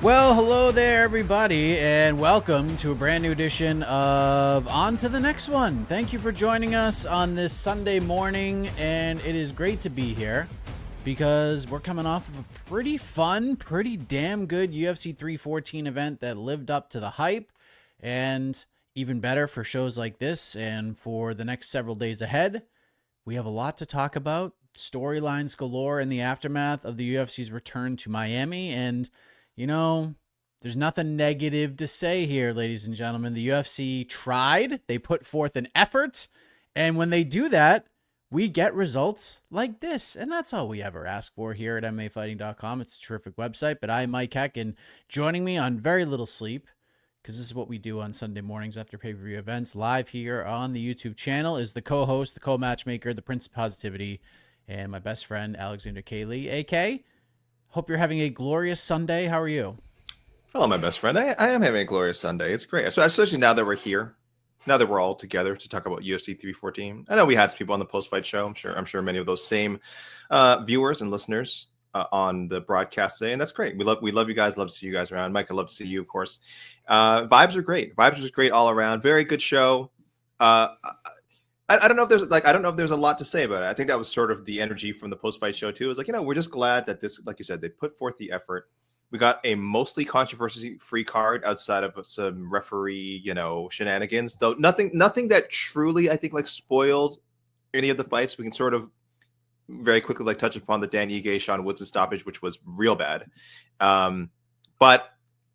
Well, hello there, everybody, and welcome to a brand new edition of On to the Next One. Thank you for joining us on this Sunday morning, and it is great to be here because we're coming off of a pretty fun, pretty damn good UFC 314 event that lived up to the hype, and even better for shows like this and for the next several days ahead. We have a lot to talk about, storylines galore in the aftermath of the UFC's return to Miami, and you know, there's nothing negative to say here, ladies and gentlemen. The UFC tried. They put forth an effort. And when they do that, we get results like this. And that's all we ever ask for here at MMAfighting.com. It's a terrific website. But I'm Mike Heck, and joining me on very little sleep, because this is what we do on Sunday mornings after pay-per-view events, live here on the YouTube channel, is the co-host, the co-matchmaker, the Prince of Positivity, and my best friend, Alexander Volkanovski. AK, hope you're having a glorious Sunday. How are you? Hello, my best friend. I am having a glorious Sunday. It's great, especially now that we're here, now that we're all together to talk about UFC 314. I know we had some people on the post-fight show. I'm sure many of those same viewers and listeners on the broadcast today, and that's great. We love you guys. Love to see you guys around. Mike, I love to see you, of course. Vibes are great. Vibes are great all around. Very good show. I don't know if there's a lot to say about it. I think that was sort of the energy from the post-fight show too. It was like, we're just glad that this, like you said, they put forth the effort. We got a mostly controversy-free card outside of some referee, shenanigans. Though nothing that truly, I think, spoiled any of the fights. We can sort of very quickly touch upon the Dan Ige, Sean Woodson stoppage, which was real bad. But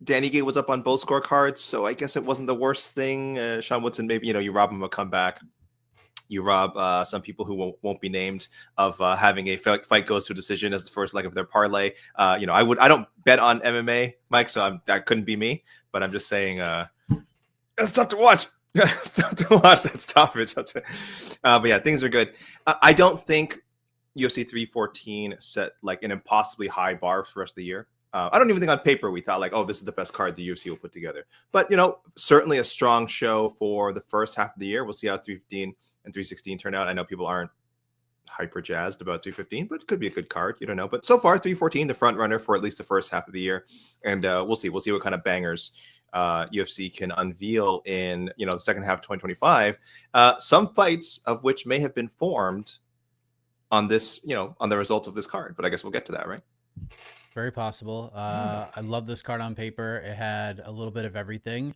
Dan Ige was up on both scorecards, so I guess it wasn't the worst thing. Sean Woodson, maybe you rob him a comeback. You rob some people who won't be named of having a fight goes to a decision as the first leg of their parlay. I don't bet on MMA, Mike, so that couldn't be me. But I'm just saying, it's tough to watch. It's tough to watch that stoppage. But yeah, things are good. I don't think UFC 314 set an impossibly high bar for the rest of the year. I don't even think on paper we thought this is the best card the UFC will put together. But certainly a strong show for the first half of the year. We'll see how 315 and 316 turn out. I know people aren't hyper jazzed about 315, but it could be a good card. You don't know. But so far, 314, the front runner for at least the first half of the year. And we'll see. We'll see what kind of bangers UFC can unveil in the second half of 2025. Some fights of which may have been formed on this, on the results of this card. But I guess we'll get to that, right? Very possible. I love this card on paper. It had a little bit of everything.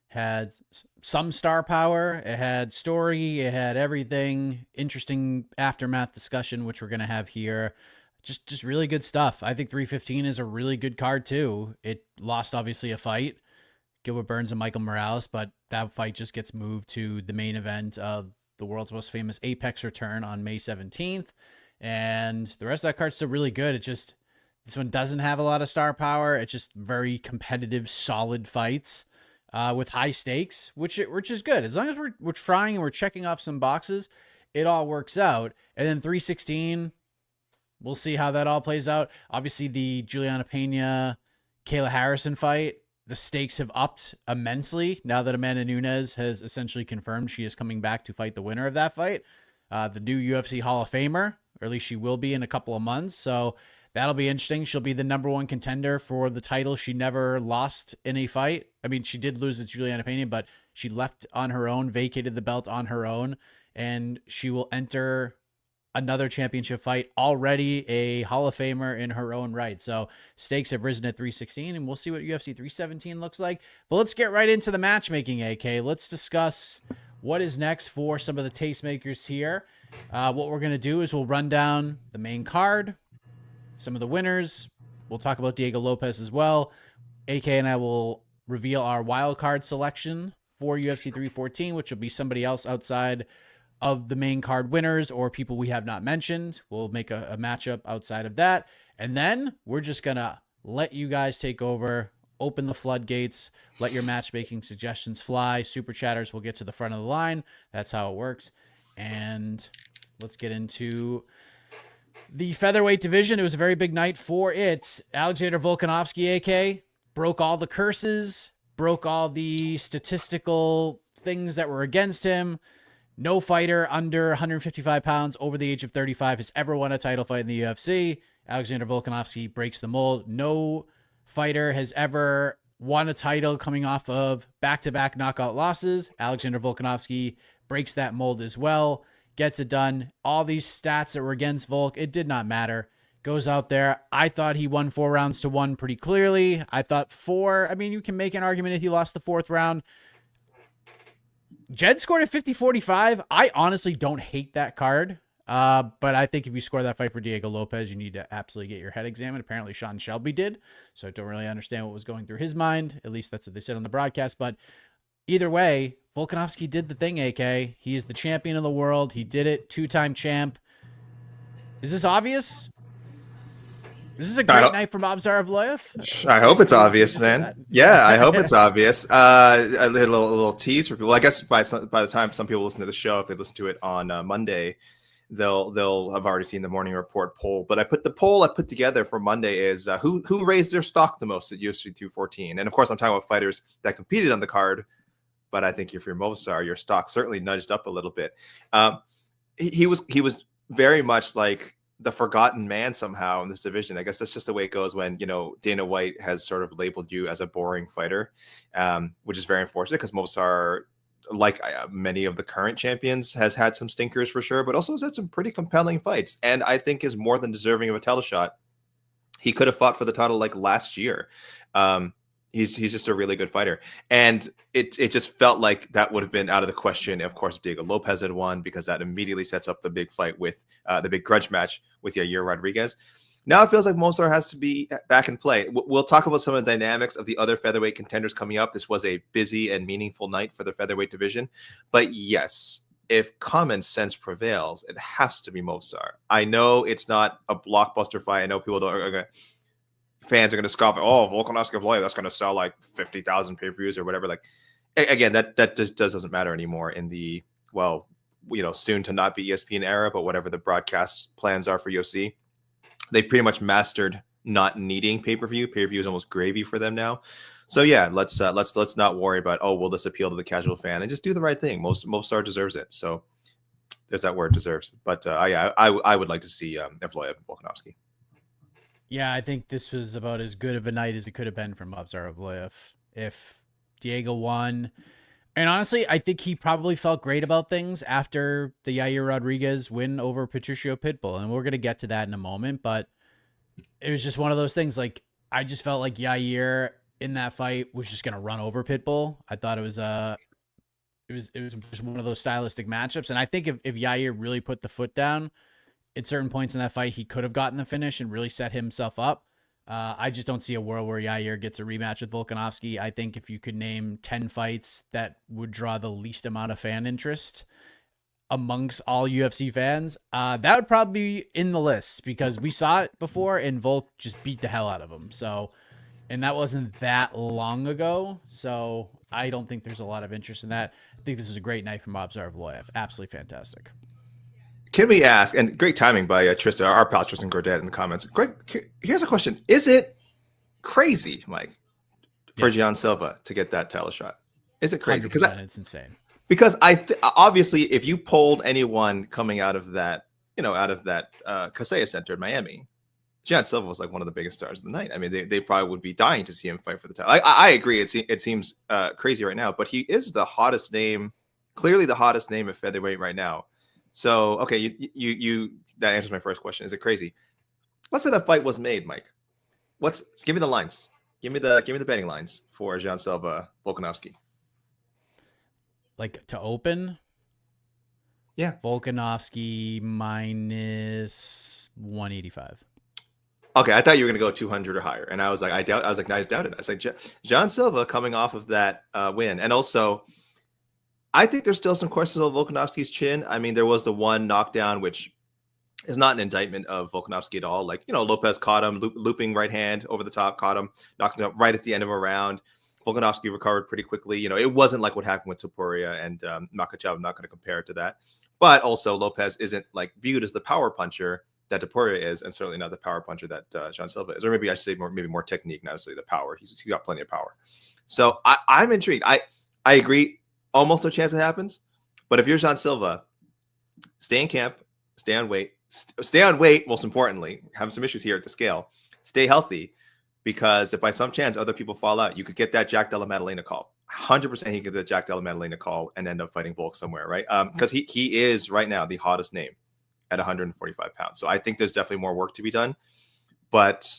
Had some star power, it had story, it had everything. Interesting aftermath discussion, which we're going to have here. Just really good stuff. I think 315 is a really good card too. It lost obviously a fight, Gilbert Burns and Michael Morales, but that fight just gets moved to the main event of the world's most famous Apex return on May 17th. And the rest of that card's still really good. This one doesn't have a lot of star power. It's just very competitive, solid fights. With high stakes, which is good. As long as we're trying and we're checking off some boxes, it all works out. And then 316, we'll see how that all plays out. Obviously, the Juliana Pena, Kayla Harrison fight, the stakes have upped immensely now that Amanda Nunes has essentially confirmed she is coming back to fight the winner of that fight. The new UFC Hall of Famer, or at least she will be in a couple of months. So that'll be interesting. She'll be the number one contender for the title she never lost in a fight. I mean, she did lose to Juliana Pena, but she left on her own, vacated the belt on her own, and she will enter another championship fight, already a Hall of Famer in her own right. So stakes have risen at 316, and we'll see what UFC 317 looks like. But let's get right into the matchmaking, AK. Let's discuss what is next for some of the tastemakers here. What we're going to do is we'll run down the main card, some of the winners. We'll talk about Diego Lopes as well. AK and I will reveal our wild card selection for UFC 314, which will be somebody else outside of the main card winners or people we have not mentioned. We'll make a matchup outside of that. And then we're just going to let you guys take over, open the floodgates, let your matchmaking suggestions fly. Super chatters will get to the front of the line. That's how it works. And let's get into the featherweight division. It was a very big night for it. Alexander Volkanovski, AK, broke all the curses, broke all the statistical things that were against him. No fighter under 155 pounds over the age of 35 has ever won a title fight in the UFC. Alexander Volkanovski breaks the mold. No fighter has ever won a title coming off of back-to-back knockout losses. Alexander Volkanovski breaks that mold as well, gets it done. All these stats that were against Volk, it did not matter. Goes out there. I thought he won 4 rounds to 1 pretty clearly. I thought 4, I mean, you can make an argument if he lost the 4th round. Jed scored at 50-45. I honestly don't hate that card. But I think if you score that fight for Diego Lopes, you need to absolutely get your head examined. Apparently Sean Shelby did. So I don't really understand what was going through his mind. At least that's what they said on the broadcast. But either way, Volkanovski did the thing, AK. He is the champion of the world. He did it. 2-time champ. Is this obvious? Is this a great night from Abzar Evloev? I hope it's obvious, man. Yeah, I hope it's obvious. A little tease for people. I guess by the time some people listen to the show, if they listen to it on Monday, they'll have already seen the morning report poll. But the poll I put together for Monday is who raised their stock the most at UFC 214. And of course, I'm talking about fighters that competed on the card. But I think if you're Movsar, your stock certainly nudged up a little bit. He was very much like the forgotten man somehow in this division. I guess that's just the way it goes when, Dana White has sort of labeled you as a boring fighter, which is very unfortunate because Movsar, like many of the current champions, has had some stinkers for sure, but also has had some pretty compelling fights. And I think is more than deserving of a title shot. He could have fought for the title like last year. He's just a really good fighter. And it just felt like that would have been out of the question. Of course, if Diego Lopes had won, because that immediately sets up the big fight with the big grudge match with Yair Rodriguez. Now it feels like Movsar has to be back in play. We'll talk about some of the dynamics of the other featherweight contenders coming up. This was a busy and meaningful night for the featherweight division. But yes, if common sense prevails, it has to be Movsar. I know it's not a blockbuster fight. I know people fans are going to scoff at, Volkanovski Evloev, that's going to sell like 50,000 pay-per-views or whatever. Like, again, that just doesn't matter anymore in the, soon to not be ESPN era, but whatever the broadcast plans are for UFC. They pretty much mastered not needing pay-per-view. Pay-per-view is almost gravy for them now. So yeah, let's not worry about, will this appeal to the casual fan, and just do the right thing. Movsar deserves it. So there's that word, deserves. But I would like to see Evloev and Volkanovski. Yeah, I think this was about as good of a night as it could have been from Abzar Evloev. If Diego won, and honestly, I think he probably felt great about things after the Yair Rodriguez win over Patricio Pitbull, and we're going to get to that in a moment, but it was just one of those things. Like, I just felt like Yair in that fight was just going to run over Pitbull. I thought it was just one of those stylistic matchups, and I think if Yair really put the foot down at certain points in that fight, he could have gotten the finish and really set himself up. I just don't see a world where Yair gets a rematch with Volkanovski. I think if you could name 10 fights that would draw the least amount of fan interest amongst all UFC fans, that would probably be in the list, because we saw it before and Volk just beat the hell out of him. So, and that wasn't that long ago. So I don't think there's a lot of interest in that. I think this is a great night from Abzar Evloev. Absolutely fantastic. Can we ask, and great timing by Trista, our pal Tristan Gordet in the comments. Greg, here's a question. Is it crazy, Mike, for Gian Silva to get that title shot? Is it crazy? Because it's insane. Because obviously, if you polled anyone coming out of that Kaseya Center in Miami, Gian Silva was like one of the biggest stars of the night. I mean, they probably would be dying to see him fight for the title. I agree. It seems crazy right now, but he is the hottest name, clearly the hottest name at featherweight right now. So, okay, you that answers my first question. Is it crazy? Let's say that fight was made, Mike. Give me the lines. Give me the betting lines for Gian Silva Volkanovski. Like to open? Yeah. Volkanovski minus 185. Okay, I thought you were going to go 200 or higher, and I was like, I doubt it. I was like, Gian Silva coming off of that win, and also, I think there's still some questions on Volkanovski's chin. I mean, there was the one knockdown, which is not an indictment of Volkanovski at all. Like, Lopez caught him, looping right hand over the top, caught him, knocks him out right at the end of a round. Volkanovski recovered pretty quickly. It wasn't like what happened with Topuria and Makhachev. I'm not going to compare it to that. But also, Lopez isn't like viewed as the power puncher that Topuria is, and certainly not the power puncher that Gian Silva is. Or maybe I should say more technique, not necessarily the power. He's got plenty of power. So I'm intrigued. I agree. Almost no chance it happens. But if you're Gian Silva, stay in camp, stay on weight. Most importantly, having some issues here at the scale. Stay healthy, because if by some chance other people fall out, you could get that Jack Della Maddalena call. 100% he could get the Jack Della Maddalena call and end up fighting Volk somewhere, right? Because he is right now the hottest name at 145 pounds. So I think there's definitely more work to be done, but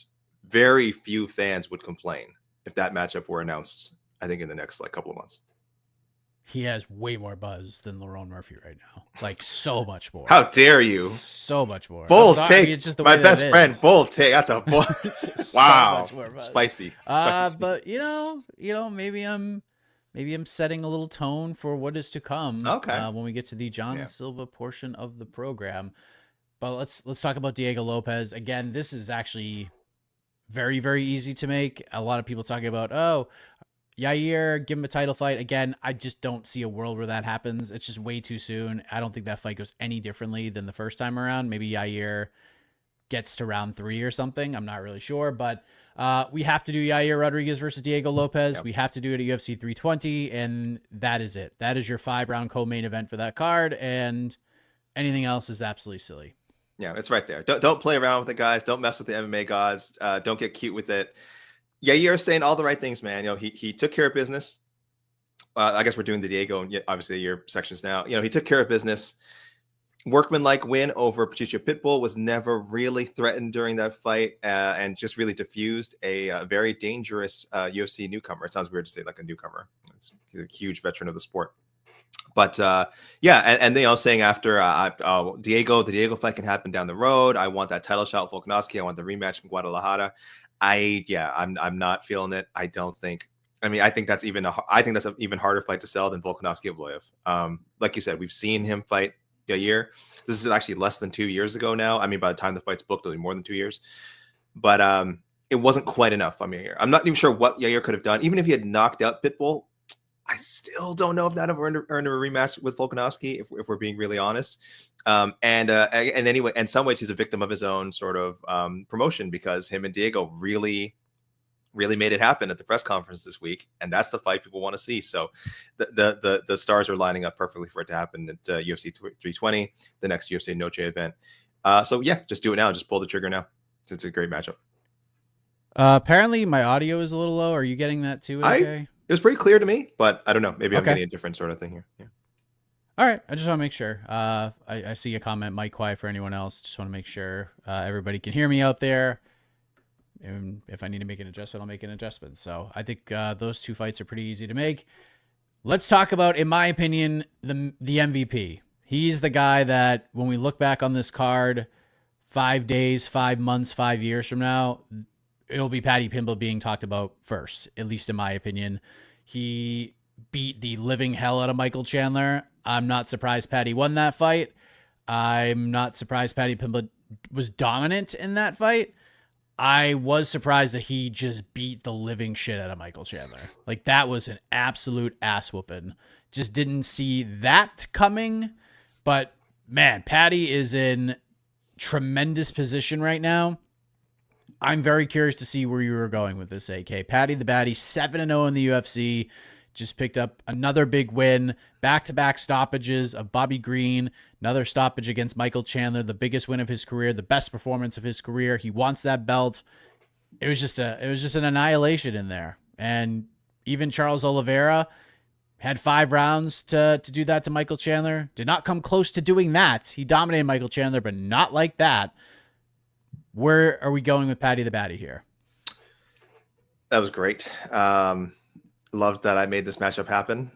very few fans would complain if that matchup were announced, I think, in the next couple of months. He has way more buzz than Lerone Murphy right now. Like, so much more. How dare you? So much more. Bold take. I mean, it's just the my way best that friend. Bold take. That's a bold. Wow. So much more Spicy. But maybe I'm setting a little tone for what is to come. Okay. When we get to the John Silva portion of the program. But let's talk about Diego Lopes. Again, this is actually very, very easy to make. A lot of people talking about, Yair, give him a title fight. Again, I just don't see a world where that happens. It's just way too soon. I don't think that fight goes any differently than the first time around. Maybe Yair gets to round 3 or something. I'm not really sure, but we have to do Yair Rodriguez versus Diego Lopes. Yep. We have to do it at UFC 320, and that is it. That is your 5-round co-main event for that card, and anything else is absolutely silly. Yeah, it's right there. Don't play around with it, guys. Don't mess with the MMA gods. Don't get cute with it. Yair saying all the right things, man. He took care of business. I guess we're doing the Diego and obviously your sections now. He took care of business. Workmanlike win over Patricio Pitbull, was never really threatened during that fight, and just really diffused a very dangerous UFC newcomer. It sounds weird to say like a newcomer. He's a huge veteran of the sport. But and they all saying after the Diego fight can happen down the road. I want that title shot with Volkanovski. I want the rematch in Guadalajara. I'm not feeling it. I think that's an even harder fight to sell than Volkanovski Evloev. Like you said, we've seen him fight Yair. This is actually less than 2 years ago now. I mean, by the time the fight's booked, it'll be more than 2 years. But it wasn't quite enough from Yair. I'm not even sure what Yair could have done. Even if he had knocked out Pitbull, I still don't know if that would have earned a rematch with Volkanovski, if we're being really honest. And anyway, in some ways, he's a victim of his own sort of promotion, because him and Diego really made it happen at the press conference this week, and that's the fight people want to see. So the stars are lining up perfectly for it to happen at UFC 320, the next UFC Noche event. So yeah, just do it now. Just pull the trigger now. It's a great matchup. Apparently, my audio is a little low. Are you getting that too? Okay. It was pretty clear to me, but I don't know. Maybe I'm getting a different sort of thing here. Yeah. All right. I just want to make sure. I see a comment, mic quiet for anyone else. Just want to make sure everybody can hear me out there. And if I need to make an adjustment, I'll make an adjustment. So I think those two fights are pretty easy to make. Let's talk about, in my opinion, the MVP. He's the guy that when we look back on this card 5 days, 5 months, 5 years from now, it'll be Paddy Pimblett being talked about first, at least in my opinion. He beat the living hell out of Michael Chandler. I'm not surprised Paddy won that fight. I'm not surprised Paddy Pimblett was dominant in that fight. I was surprised that he just beat the living shit out of Michael Chandler. Like, that was an absolute ass whooping. Just didn't see that coming. But, man, Paddy is in tremendous position right now. I'm very curious to see where you were going with this, AK. Paddy the Baddy, 7-0 in the UFC. Just picked up another big win. Back-to-back stoppages of Bobby Green. Another stoppage against Michael Chandler. The biggest win of his career. The best performance of his career. He wants that belt. It was just an annihilation in there. And even Charles Oliveira had 5 rounds to do that to Michael Chandler. Did not come close to doing that. He dominated Michael Chandler, but not like that. Where are we going with Paddy the Baddy here? That was great. Loved that I made this matchup happen.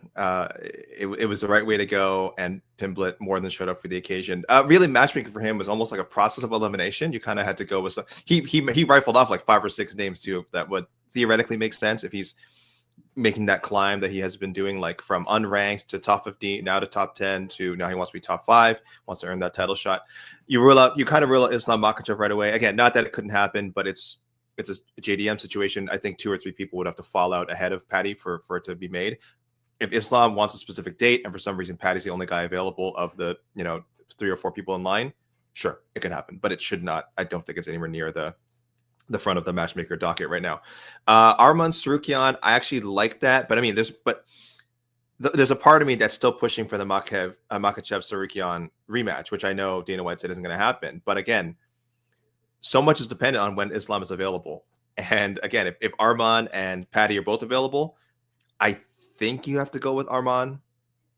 It was the right way to go, and Pimblett more than showed up for the occasion. Really, matchmaking for him was almost like a process of elimination. You kind of had to go with some. He rifled off like 5 or 6 names too that would theoretically make sense if he's making that climb that he has been doing, like from unranked to top 15, now to top 10, to now he wants to be top 5, wants to earn that title shot. You kind of rule out Islam Makhachev right away. Again, not that it couldn't happen, but it's a JDM situation. I think 2 or 3 people would have to fall out ahead of Paddy for it to be made. If Islam wants a specific date and for some reason Paddy's the only guy available of the 3 or 4 people in line, sure, it could happen, but it should not. I don't think it's anywhere near the front of the matchmaker docket right now. Arman Sarukian, I actually like that, but I mean, there's a part of me that's still pushing for the Makhachev Sarukian rematch, which I know Dana White said isn't going to happen. But again, so much is dependent on when Islam is available. And again, if Arman and Paddy are both available, I think you have to go with Arman,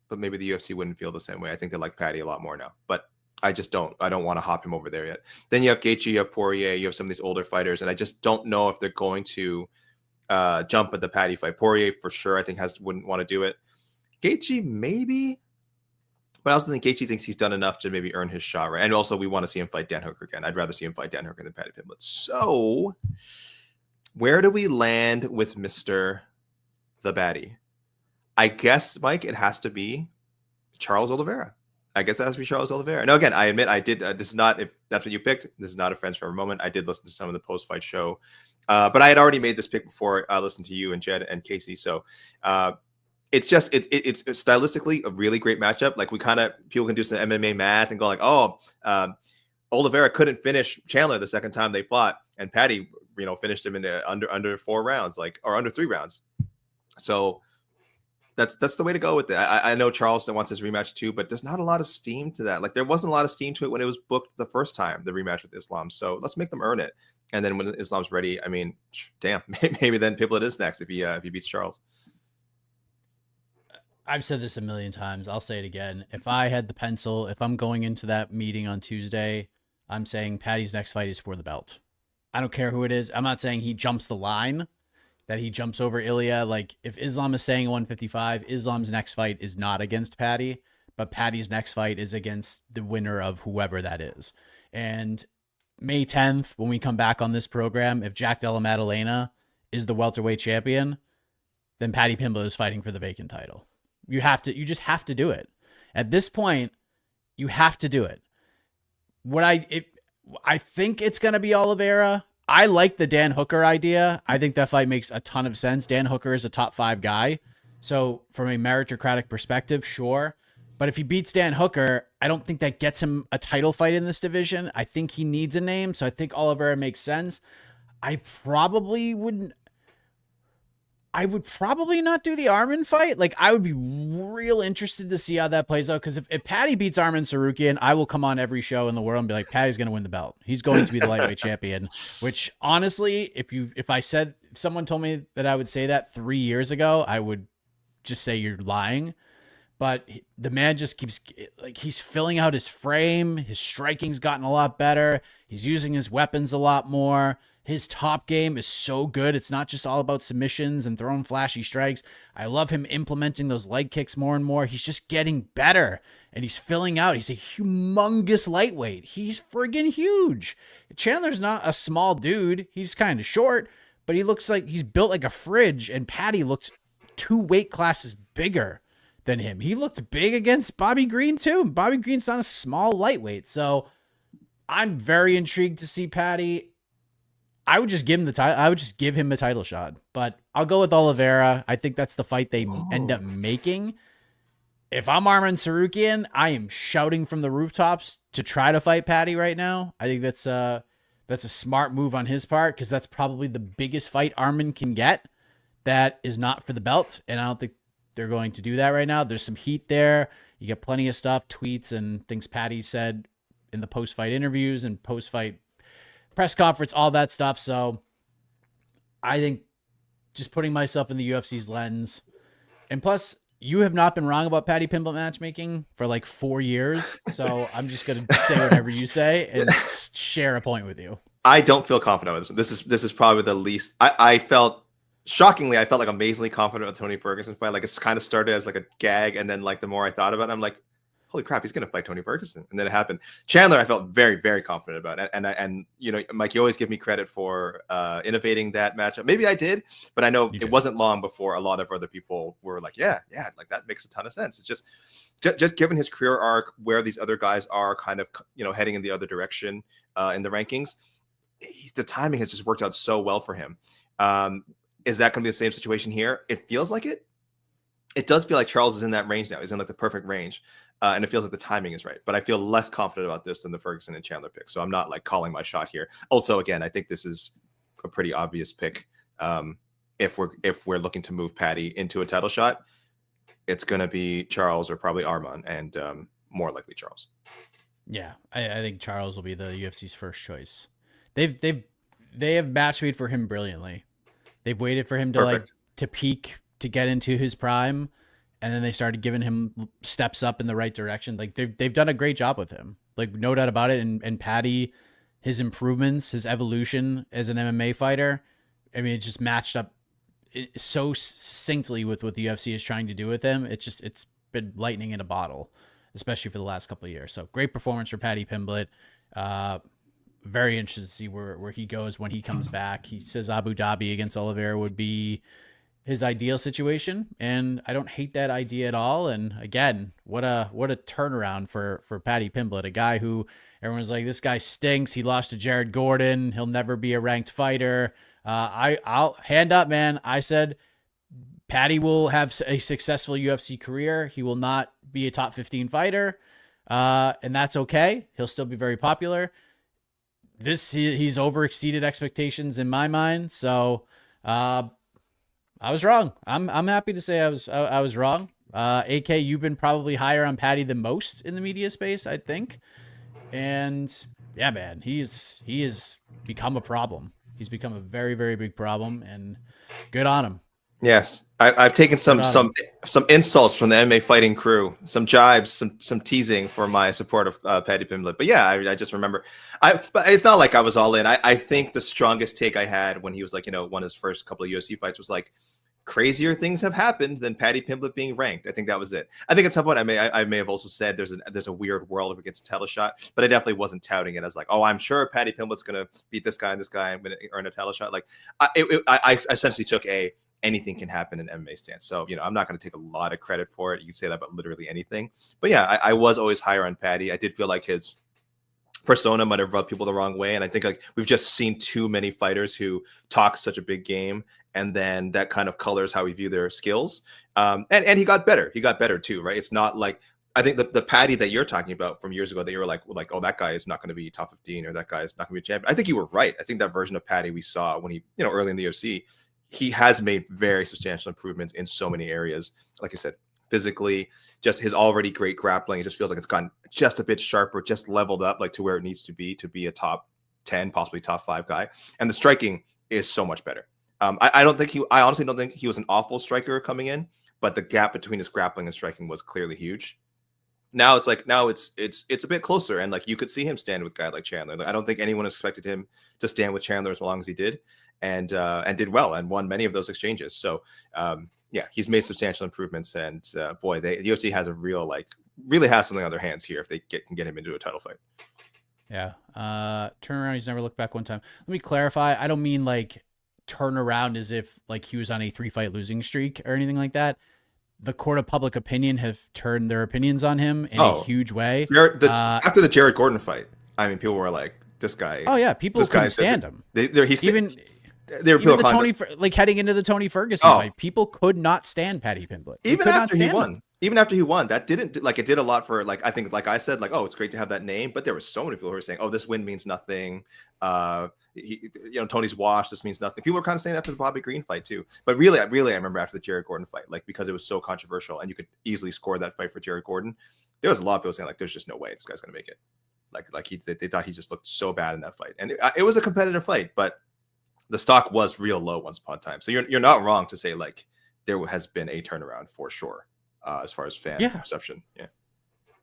but maybe the UFC wouldn't feel the same way. I think they like Paddy a lot more now, but I just don't. I don't want to hop him over there yet. Then you have Gaethje, you have Poirier, you have some of these older fighters, and I just don't know if they're going to jump at the Paddy fight. Poirier for sure, I think wouldn't want to do it. Gaethje maybe, but I also think Gaethje thinks he's done enough to maybe earn his shot, right? And also, we want to see him fight Dan Hooker again. I'd rather see him fight Dan Hooker than Paddy Pimblett. So, where do we land with Mr. the Baddie? I guess, Mike, it has to be Charles Oliveira. I guess it has to be Charles Oliveira. Now, again, I admit I did. This is not, if that's what you picked, this is not a Friends Forever moment. I did listen to some of the post-fight show, but I had already made this pick before I listened to you and Jed and Casey. So it's just, it's stylistically a really great matchup. Like, people can do some MMA math and go like, oh, Oliveira couldn't finish Chandler the second time they fought, and Paddy, finished him in under 4 rounds, or under 3 rounds. So that's the way to go with it. I know Charleston wants his rematch too, but there's not a lot of steam to that. Like, there wasn't a lot of steam to it when it was booked the first time, the rematch with Islam. So let's make them earn it. And then when Islam's ready, I mean, damn, maybe then Pimblett is next if he beats Charles. I've said this a million times. I'll say it again. If I had the pencil, if I'm going into that meeting on Tuesday, I'm saying Paddy's next fight is for the belt. I don't care who it is. I'm not saying he jumps the line, that he jumps over Ilya. Like, if Islam is saying 155, Islam's next fight is not against Paddy, but Paddy's next fight is against the winner of whoever that is. And May 10th, when we come back on this program, if Jack Della Maddalena is the welterweight champion, then Paddy Pimblett is fighting for the vacant title. You just have to do it. At this point, you have to do it. I think it's going to be Oliveira. I like the Dan Hooker idea. I think that fight makes a ton of sense. Dan Hooker is a top 5 guy. So from a meritocratic perspective, sure. But if he beats Dan Hooker, I don't think that gets him a title fight in this division. I think he needs a name. So I think Oliveira makes sense. I would probably not do the Arman fight. Like, I would be real interested to see how that plays out. Because if Paddy beats Arman Sarukian, I will come on every show in the world and be like, Paddy's going to win the belt. He's going to be the lightweight champion. Which, honestly, if someone told me that I would say that 3 years ago, I would just say you're lying. But the man just keeps, like, he's filling out his frame. His striking's gotten a lot better. He's using his weapons a lot more. His top game is so good. It's not just all about submissions and throwing flashy strikes. I love him implementing those leg kicks more and more. He's just getting better, and he's filling out. He's a humongous lightweight. He's friggin' huge. Chandler's not a small dude. He's kind of short, but he looks like he's built like a fridge, and Paddy looks 2 weight classes bigger than him. He looked big against Bobby Green too. Bobby Green's not a small lightweight. So I'm very intrigued to see Paddy. I would just give him the title. I would just give him a title shot, but I'll go with Oliveira. I think that's the fight they end up making. If I'm Arman Sarukian, I am shouting from the rooftops to try to fight Paddy right now. I think that's a smart move on his part, because that's probably the biggest fight Arman can get that is not for the belt, and I don't think they're going to do that right now. There's some heat there. You get plenty of stuff, tweets and things Paddy said in the post-fight interviews and post-fight press conference, all that stuff. So I think just putting myself in the UFC's lens, and plus you have not been wrong about Paddy Pimblett matchmaking for like 4 years. So I'm just going to say whatever you say and share a point with you. I don't feel confident with this one. This is probably the least shockingly, I felt like amazingly confident with Tony Ferguson fight. Like, it's kind of started as like a gag, and then like the more I thought about it, I'm like, holy crap, he's gonna fight Tony Ferguson. And then it happened. Chandler, I felt very, very confident about it. And Mike, you always give me credit for innovating that matchup. Maybe I did, but I know it wasn't long before a lot of other people were like, yeah, like that makes a ton of sense. It's just given his career arc, where these other guys are kind of heading in the other direction in the rankings, the timing has just worked out so well for him. Is that going to be the same situation here? It feels like it. It does feel like Charles is in that range now. He's in like the perfect range. And it feels like the timing is right. But I feel less confident about this than the Ferguson and Chandler pick. So I'm not like calling my shot here. Also, again, I think this is a pretty obvious pick. If we're looking to move Paddy into a title shot, it's going to be Charles or probably Arman, and more likely Charles. Yeah, I think Charles will be the UFC's first choice. They've they have match made for him brilliantly. They've waited for him to Perfect. to peak, to get into his prime, and then they started giving him steps up in the right direction. Like they've done a great job with him. Like no doubt about it. And Paddy, his improvements, his evolution as an MMA fighter, I mean, it just matched up so succinctly with what the UFC is trying to do with him. It's been lightning in a bottle, especially for the last couple of years. So great performance for Paddy Pimblett. Very interested to see where he goes when he comes back. He says Abu Dhabi against Oliveira would be his ideal situation, and I don't hate that idea at all. And again, what a turnaround for Paddy Pimblett, a guy who everyone's like, this guy stinks. He lost to Jared Gordon. He'll never be a ranked fighter. I'll hand up, man. I said Paddy will have a successful UFC career. He will not be a top 15 fighter, and that's okay. He'll still be very popular. He's overexceeded expectations in my mind. So, I was wrong. I'm happy to say I was wrong. AK, you've been probably higher on Paddy than most in the media space, I think. And yeah, man, he has become a problem. He's become a very, very big problem, and good on him. Yes, I've taken some insults from the MMA fighting crew, some jibes, some teasing for my support of Paddy Pimblett. But yeah, I just remember, but it's not like I was all in. I think the strongest take I had when he was like, won his first couple of UFC fights was like, crazier things have happened than Paddy Pimblett being ranked. I think that was it. I think at some point I may have also said there's a weird world if it gets a title shot, but I definitely wasn't touting it as like, oh, I'm sure Paddy Pimblett's gonna beat this guy and this guy and win, earn a title shot. Like I essentially took anything can happen in MMA stance. So, I'm not going to take a lot of credit for it. You can say that about literally anything. But yeah, I was always higher on Paddy. I did feel like his persona might have rubbed people the wrong way. And I think like we've just seen too many fighters who talk such a big game, and then that kind of colors how we view their skills. And he got better. He got better too, right? It's not like, I think the Paddy that you're talking about from years ago that you were like, oh, that guy is not going to be top 15 or that guy is not going to be a champion. I think you were right. I think that version of Paddy we saw when he, early in the UFC, he has made very substantial improvements in so many areas. Like I said, physically, just his already great grappling. It just feels like it's gotten just a bit sharper, just leveled up like to where it needs to be a top 10, possibly top 5 guy. And the striking is so much better. I honestly don't think he was an awful striker coming in, but the gap between his grappling and striking was clearly huge. Now it's a bit closer, and like you could see him stand with a guy like Chandler. Like, I don't think anyone expected him to stand with Chandler as long as he did, and did well and won many of those exchanges. So yeah, he's made substantial improvements, and boy, the UFC has really has something on their hands here if they can get him into a title fight. Yeah. Turn around. He's never looked back one time. Let me clarify. I don't mean like turn around as if like he was on a 3-fight losing streak or anything like that. The court of public opinion have turned their opinions on him in a huge way. After the Jared Gordon fight, I mean, people were like, "This guy." Oh yeah, people couldn't stand him. They were even heading into the Tony Ferguson fight, people could not stand Paddy Pimblett. Even after he won, that didn't it did a lot for I think like I said, oh, it's great to have that name, but there were so many people who were saying, oh, this win means nothing. Tony's washed, this means nothing. People were kind of saying that to the Bobby Green fight too. But really, I remember after the Jared Gordon fight, because it was so controversial and you could easily score that fight for Jared Gordon, there was a lot of people saying there's just no way this guy's gonna make it. They thought he just looked so bad in that fight, and it was a competitive fight, but the stock was real low once upon a time. So you're not wrong to say there has been a turnaround for sure as far as fan perception.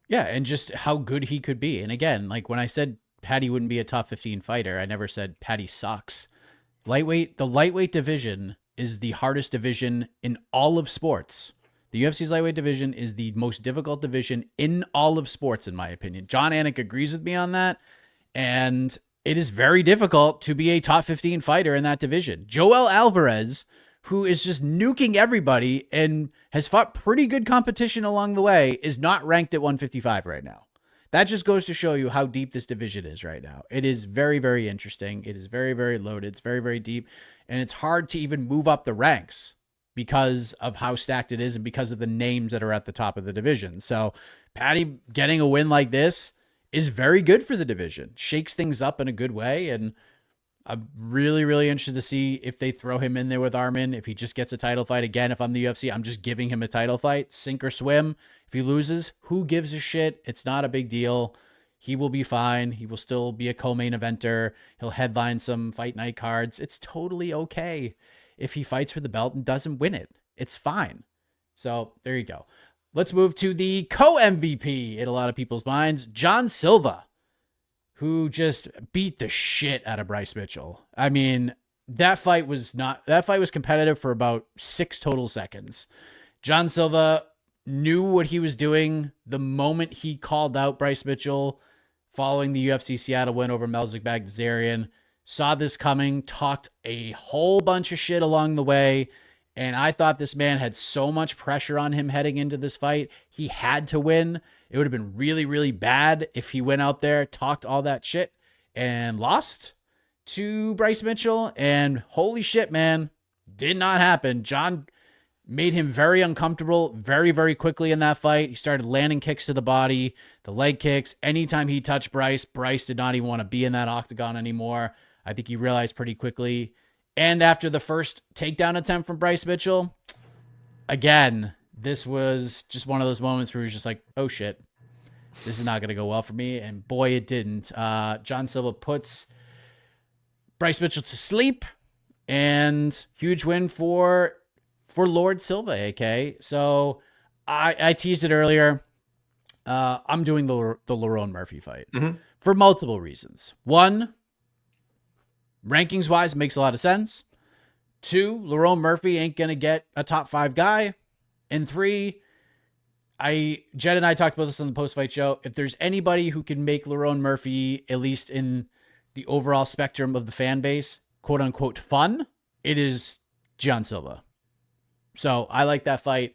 Yeah, and just how good he could be. And again, when I said Paddy wouldn't be a top 15 fighter, I never said Paddy sucks. The lightweight division is the hardest division in all of sports. The UFC's lightweight division is the most difficult division in all of sports, in my opinion. John Anik agrees with me on that. And it is very difficult to be a top 15 fighter in that division. Joel Alvarez, who is just nuking everybody and has fought pretty good competition along the way, is not ranked at 155 right now. That just goes to show you how deep this division is right now. It is very, very interesting. It is very, very loaded. It's very, very deep. And it's hard to even move up the ranks because of how stacked it is and because of the names that are at the top of the division. So Paddy getting a win like this is very good for the division. Shakes things up in a good way. And I'm really, really interested to see if they throw him in there with Armin, if he just gets a title fight. Again, if I'm the UFC, I'm just giving him a title fight, sink or swim. If he loses, who gives a shit? It's not a big deal. He will be fine. He will still be a co-main eventer. He'll headline some fight night cards. It's totally okay if he fights for the belt and doesn't win it. It's fine. So there you go. Let's move to the co-MVP in a lot of people's minds, John Silva, who just beat the shit out of Bryce Mitchell. I mean, that fight was competitive for about 6 total seconds. John Silva knew what he was doing the moment he called out Bryce Mitchell following the UFC Seattle win over Melzik Baghdasaryan. Saw this coming, talked a whole bunch of shit along the way, and I thought this man had so much pressure on him heading into this fight. He had to win. It would have been really, really bad if he went out there, talked all that shit, and lost to Bryce Mitchell. And holy shit, man, did not happen. John made him very uncomfortable very, very quickly in that fight. He started landing kicks to the body, the leg kicks. Anytime he touched Bryce, Bryce did not even want to be in that octagon anymore. I think he realized pretty quickly. And after the first takedown attempt from Bryce Mitchell, again, this was just one of those moments where he was just like, oh shit, this is not going to go well for me. And boy, it didn't. John Silva puts Bryce Mitchell to sleep, and huge win for Lord Silva, AK. So I teased it earlier. I'm doing the Lerone Murphy fight for multiple reasons. One, rankings wise, it makes a lot of sense. 2, Lerone Murphy ain't going to get a top 5 guy. And 3, Jed and I talked about this on the post-fight show. If there's anybody who can make Lerone Murphy, at least in the overall spectrum of the fan base, quote unquote fun, it is John Silva. So I like that fight,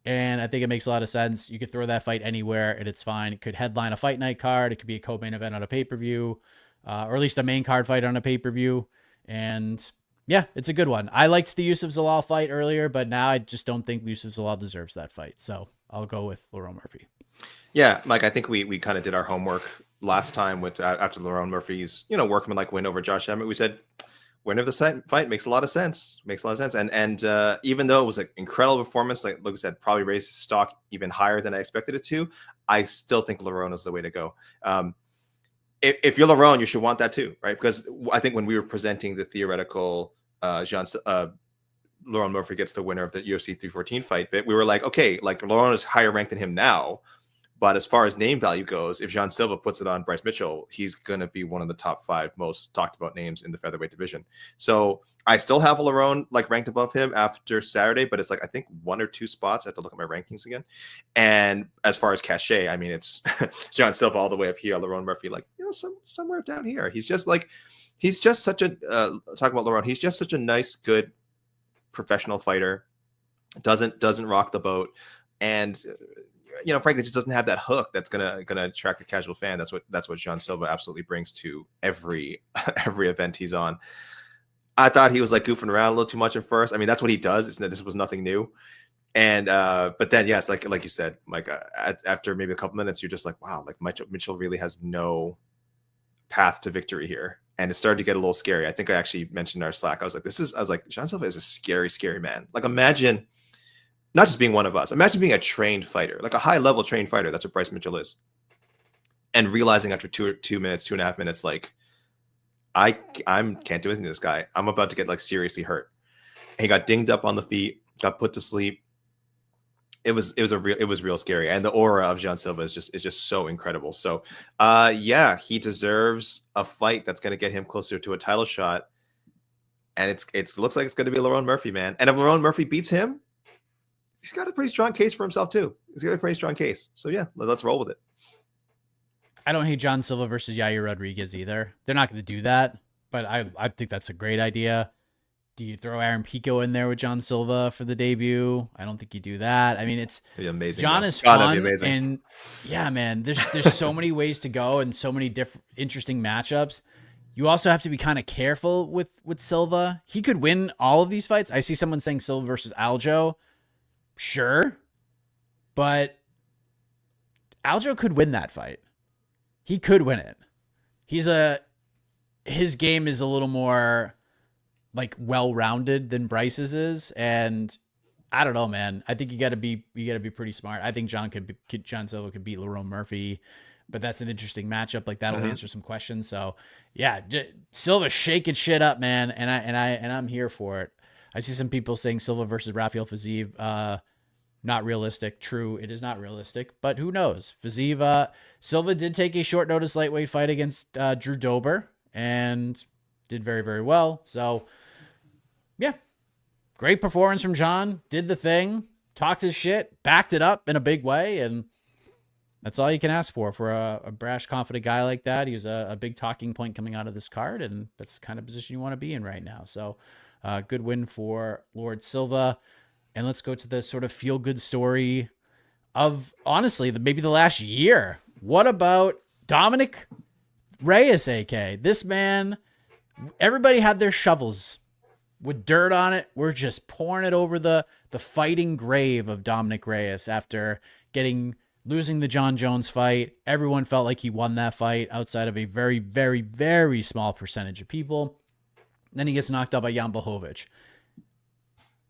and I think it makes a lot of sense. You could throw that fight anywhere, and it's fine. It could headline a fight night card. It could be a co-main event on a pay-per-view, or at least a main card fight on a pay-per-view. And yeah, it's a good one. I liked the Yusuf Zalal fight earlier, but now I just don't think Yusuf Zalal deserves that fight. So I'll go with Lerone Murphy. Yeah, Mike, I think we kind of did our homework last time with after Lerone Murphy's, workmanlike win over Josh Emmett. We said, winner of the fight makes a lot of sense. And even though it was an incredible performance, like I said, probably raised his stock even higher than I expected it to, I still think Lerone is the way to go. If you're Lerone, you should want that too, right? Because I think when we were presenting the theoretical Lerone Murphy gets the winner of the UFC 314 fight, but we were like, okay, like Lerone is higher ranked than him now. But as far as name value goes, if John Silva puts it on Bryce Mitchell, he's going to be one of the top 5 most talked about names in the featherweight division. So I still have Lerone ranked above him after Saturday, but it's I think 1 or 2 spots. I have to look at my rankings again. And as far as cachet, I mean, it's John Silva all the way up here, Lerone Murphy, somewhere down here. He's just such a, talking about Lerone, he's just such a nice, good professional fighter. Doesn't rock the boat. And frankly, just doesn't have that hook that's gonna attract a casual fan. That's what John Silva absolutely brings to every event he's on. I thought he was goofing around a little too much at first. I mean, that's what he does. This was nothing new. And but then yes, like you said, Mike, after maybe a couple minutes, you're just like, wow, Mitchell really has no path to victory here. And it started to get a little scary. I think I actually mentioned in our Slack. I was like, John Silva is a scary, scary man. Imagine not just being one of us. Imagine being a trained fighter, a high-level trained fighter. That's what Bryce Mitchell is. And realizing after 2.5 minutes, I can't do anything to this guy. I'm about to get seriously hurt. And he got dinged up on the feet, got put to sleep. It was real scary. And the aura of John Silva is just so incredible. So yeah, he deserves a fight that's going to get him closer to a title shot. And it looks like it's going to be Lerone Murphy, man. And if Lerone Murphy beats him, he's got a pretty strong case for himself too. He's got a pretty strong case. So yeah, let's roll with it. I don't hate John Silva versus Yair Rodriguez either. They're not going to do that, but I think that's a great idea. Do you throw Aaron Pico in there with John Silva for the debut? I don't think you do that. I mean, it'd be amazing. John is fun, and yeah, man, there's so many ways to go and so many different interesting matchups. You also have to be kind of careful with Silva. He could win all of these fights. I see someone saying Silva versus Aljo. Sure, but Aljo could win that fight. He could win it. His game is a little more well-rounded than Bryce's is, and I don't know, man. I think you got to be pretty smart. I think John Silva could beat Lerone Murphy but that's an interesting matchup. Like that'll answer some questions. So yeah, Silva shaking shit up, man. And I'm here for it. I see some people saying Silva versus Rafael Fiziev, not realistic. True, it is not realistic, but who knows? Fiziev, Silva did take a short notice lightweight fight against Drew Dober and did very, very well. So yeah, great performance from John. Did the thing, talked his shit, backed it up in a big way, and that's all you can ask for a brash, confident guy like that. He was a big talking point coming out of this card, and that's the kind of position you want to be in right now. So good win for Lord Silva. And let's go to the sort of feel-good story of, honestly, maybe the last year. What about Dominick Reyes, AK? This man, everybody had their shovels with dirt on it. We're just pouring it over the fighting grave of Dominick Reyes after losing the John Jones fight. Everyone felt like he won that fight outside of a very, very, very small percentage of people. Then he gets knocked out by Jan Blachowicz.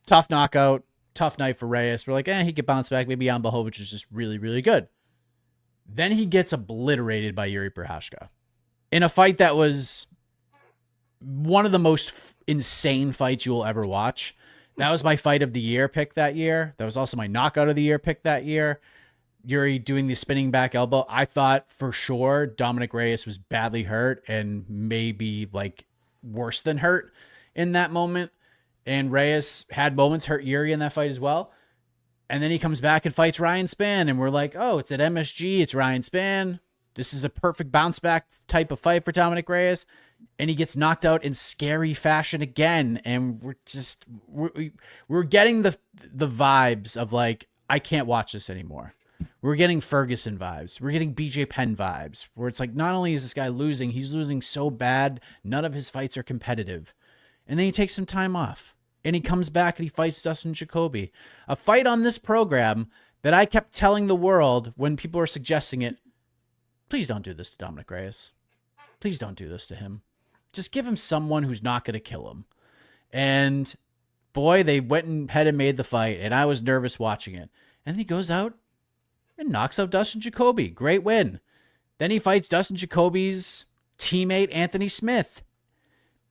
Tough knockout. Tough night for Reyes. We're like, he could bounce back. Maybe Jan Blachowicz is just really, really good. Then he gets obliterated by Yuri Prochazka in a fight that was one of the most insane fights you will ever watch. That was my fight of the year pick that year. That was also my knockout of the year pick that year. Yuri doing the spinning back elbow. I thought for sure Dominick Reyes was badly hurt and maybe like worse than hurt in that moment. And Reyes had moments, hurt Yuri in that fight as well. And then he comes back and fights Ryan Spann. And we're like, oh, it's at MSG. It's Ryan Spann. This is a perfect bounce back type of fight for Dominick Reyes. And he gets knocked out in scary fashion again. And we're getting the vibes of like, I can't watch this anymore. We're getting Ferguson vibes. We're getting BJ Penn vibes, where it's like, not only is this guy losing, he's losing so bad, none of his fights are competitive. And then he takes some time off. And he comes back and he fights Dustin Jacoby. A fight on this program that I kept telling the world when people were suggesting it, please don't do this to Dominick Reyes. Please don't do this to him. Just give him someone who's not going to kill him. And boy, they went ahead and made the fight, and I was nervous watching it. And then he goes out and knocks out Dustin Jacoby. Great win. Then he fights Dustin Jacoby's teammate, Anthony Smith.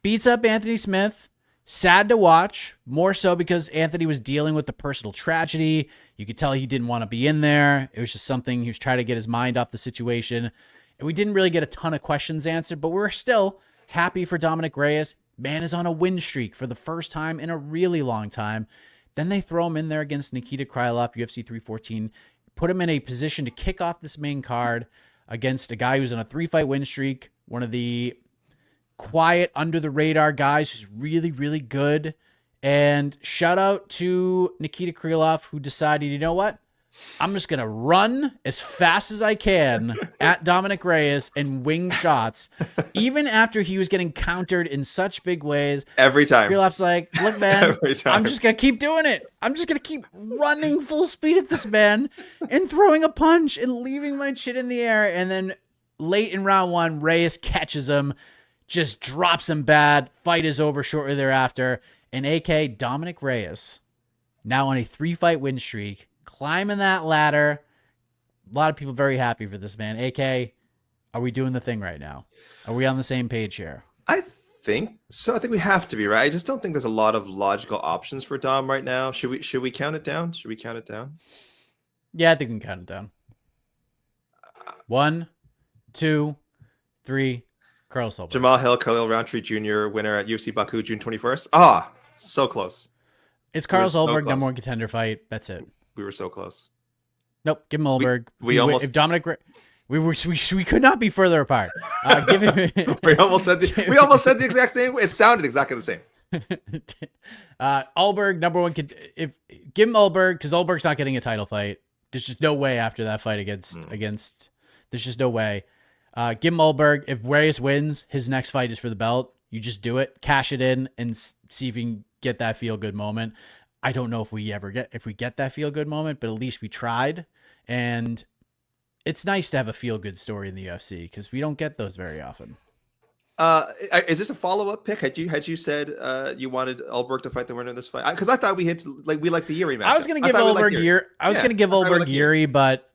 Beats up Anthony Smith. Sad to watch, more so because Anthony was dealing with the personal tragedy. You could tell he didn't want to be in there. It was just something he was trying to get his mind off the situation. And we didn't really get a ton of questions answered, but we're still happy for Dominick Reyes. Man is on a win streak for the first time in a really long time. Then they throw him in there against Nikita Krylov, UFC 314, put him in a position to kick off this main card against a guy who's on a 3-fight win streak, one of the quiet, under the radar guys who's really, really good. And shout out to Nikita Krylov, who decided, you know what? I'm just going to run as fast as I can at Dominick Reyes and wing shots, even after he was getting countered in such big ways. Every time. Krylov's like, look, man, I'm just going to keep doing it. I'm just going to keep running full speed at this man and throwing a punch and leaving my chin in the air. And then late in round 1, Reyes catches him, just drops him bad. Fight is over shortly thereafter. And AK, Dominick Reyes, now on a 3-fight win streak, climbing that ladder. A lot of people very happy for this, man. AK, are we doing the thing right now? Are we on the same page here? I think so. I think we have to be, right? I just don't think there's a lot of logical options for Dom right now. Should we count it down? Should we count it down? Yeah, I think we can count it down. 1, 2, 3. Carl Silva. Jamal Hill, Khalil Roundtree Jr., winner at UFC Baku, June 21st. Ah, so close. It's Carl Solberg, number 1 contender fight. That's it. We were so close. Nope, give him Ulberg. We almost. If Dominic, we could not be further apart. Give him. we almost said the exact same. It sounded exactly the same. Ulberg, number 1. Give him Ulberg, because Ulberg's not getting a title fight. There's just no way after that fight against. There's just no way. Give him Ulberg. If Reyes wins, his next fight is for the belt. You just do it, cash it in, and see if you can get that feel good moment. I don't know if we get that feel good moment, but at least we tried. And it's nice to have a feel good story in the UFC because we don't get those very often. Is this a follow-up pick? Had you said you wanted Ulberg to fight the winner of this fight? Because I thought we liked the Yuri match. I was going to give Ulberg Yuri. I was going to give Ulberg Yuri, but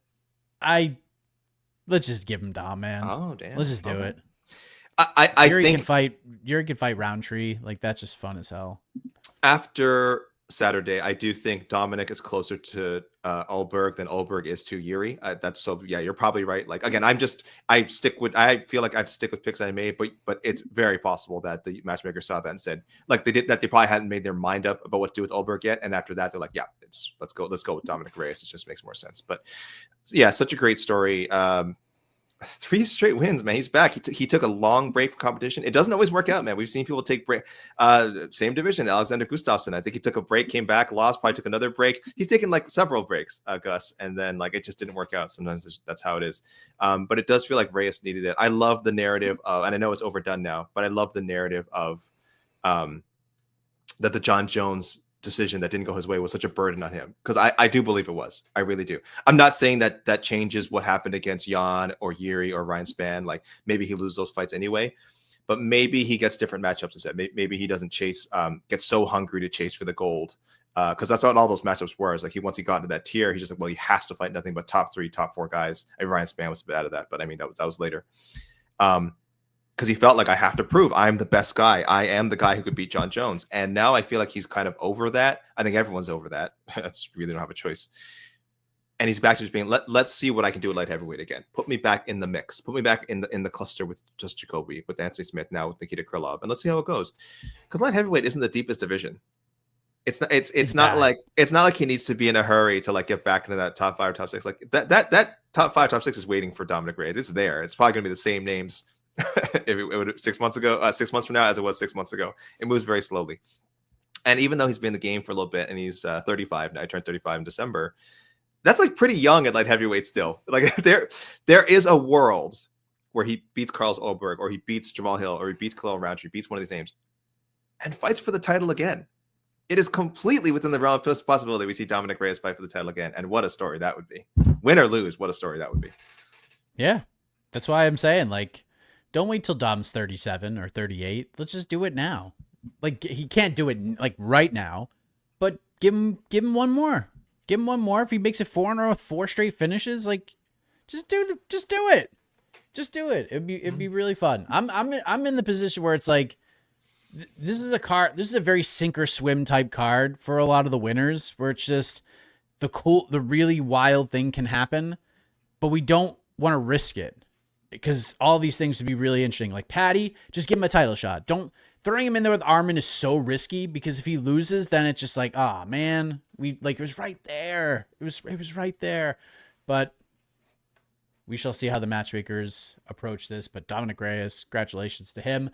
Let's just give him Dom, man. Oh, damn. Let's just do it. I think Yuri can fight Roundtree. Like, that's just fun as hell. After Saturday, I do think Dominic is closer to Ulberg than Ulberg is to Yuri. That's so, yeah, you're probably right. Like, again, I feel like I have to stick with picks I made, but it's very possible that the matchmaker saw that and said, like, they probably hadn't made their mind up about what to do with Ulberg yet. And after that, they're like, yeah, let's go with Dominick Reyes. It just makes more sense. But yeah, such a great story. 3 straight wins, man. He's back. He took a long break from competition. It doesn't always work out, man. We've seen people take break. Same division, Alexander Gustafsson. I think he took a break, came back, lost, probably took another break. He's taken like several breaks, Gus, and then like it just didn't work out. Sometimes that's how it is. But it does feel like Reyes needed it. I love the narrative of, and I know it's overdone now, but I love the narrative of that the John Jones decision that didn't go his way was such a burden on him, because I do believe it was. I really do. I'm not saying that changes what happened against Jan or Yuri or Ryan Spann. Like, maybe he loses those fights anyway, but maybe he gets different matchups instead. Maybe he doesn't get so hungry to chase for the gold, because that's what all those matchups were. Is like once he got into that tier, he's just like, well, he has to fight nothing but top 3, top 4 guys. And Ryan Spann was a bit out of that, but I mean that was later. Because he felt like, I have to prove I'm the best guy. I am the guy who could beat John Jones. And now I feel like he's kind of over that. I think everyone's over that. That's really don't have a choice. And he's back to just being, let's see what I can do at light heavyweight again. Put me back in the mix. Put me back in the cluster with just Jacoby, with Anthony Smith, now with Nikita Krylov, and let's see how it goes. Because light heavyweight isn't the deepest division. It's not like he needs to be in a hurry to like get back into that top 5 or top 6. Like that top 5, top 6 is waiting for Dominick Reyes. It's there. It's probably gonna be the same names if it would 6 months from now as it was 6 months ago. It moves very slowly. And even though he's been in the game for a little bit and he's 35 now, I turned 35 in December, that's like pretty young at light heavyweight still. Like there is a world where he beats Carlos Ulberg, or he beats Jamal Hill, or he beats Khalil Roundtree, beats one of these names, and fights for the title again. It is completely within the realm of possibility we see Dominick Reyes fight for the title again. And what a story that would be. Win or lose, what a story that would be. Yeah. That's why I'm saying, like, don't wait till Dom's 37 or 38. Let's just do it now. Like, he can't do it like right now, but give him one more. Give him one more. If he makes it 4 in a row with 4 straight finishes, like, just do it. Just do it. It'd be really fun. I'm in the position where it's like, this is a very sink or swim type card for a lot of the winners, where it's just the really wild thing can happen, but we don't want to risk it, because all these things would be really interesting. Like Paddy, just give him a title shot. Throwing him in there with Armin is so risky, because if he loses, then it's just like, ah, man, it was right there. It was right there. But we shall see how the matchmakers approach this. But Dominick Reyes, congratulations to him.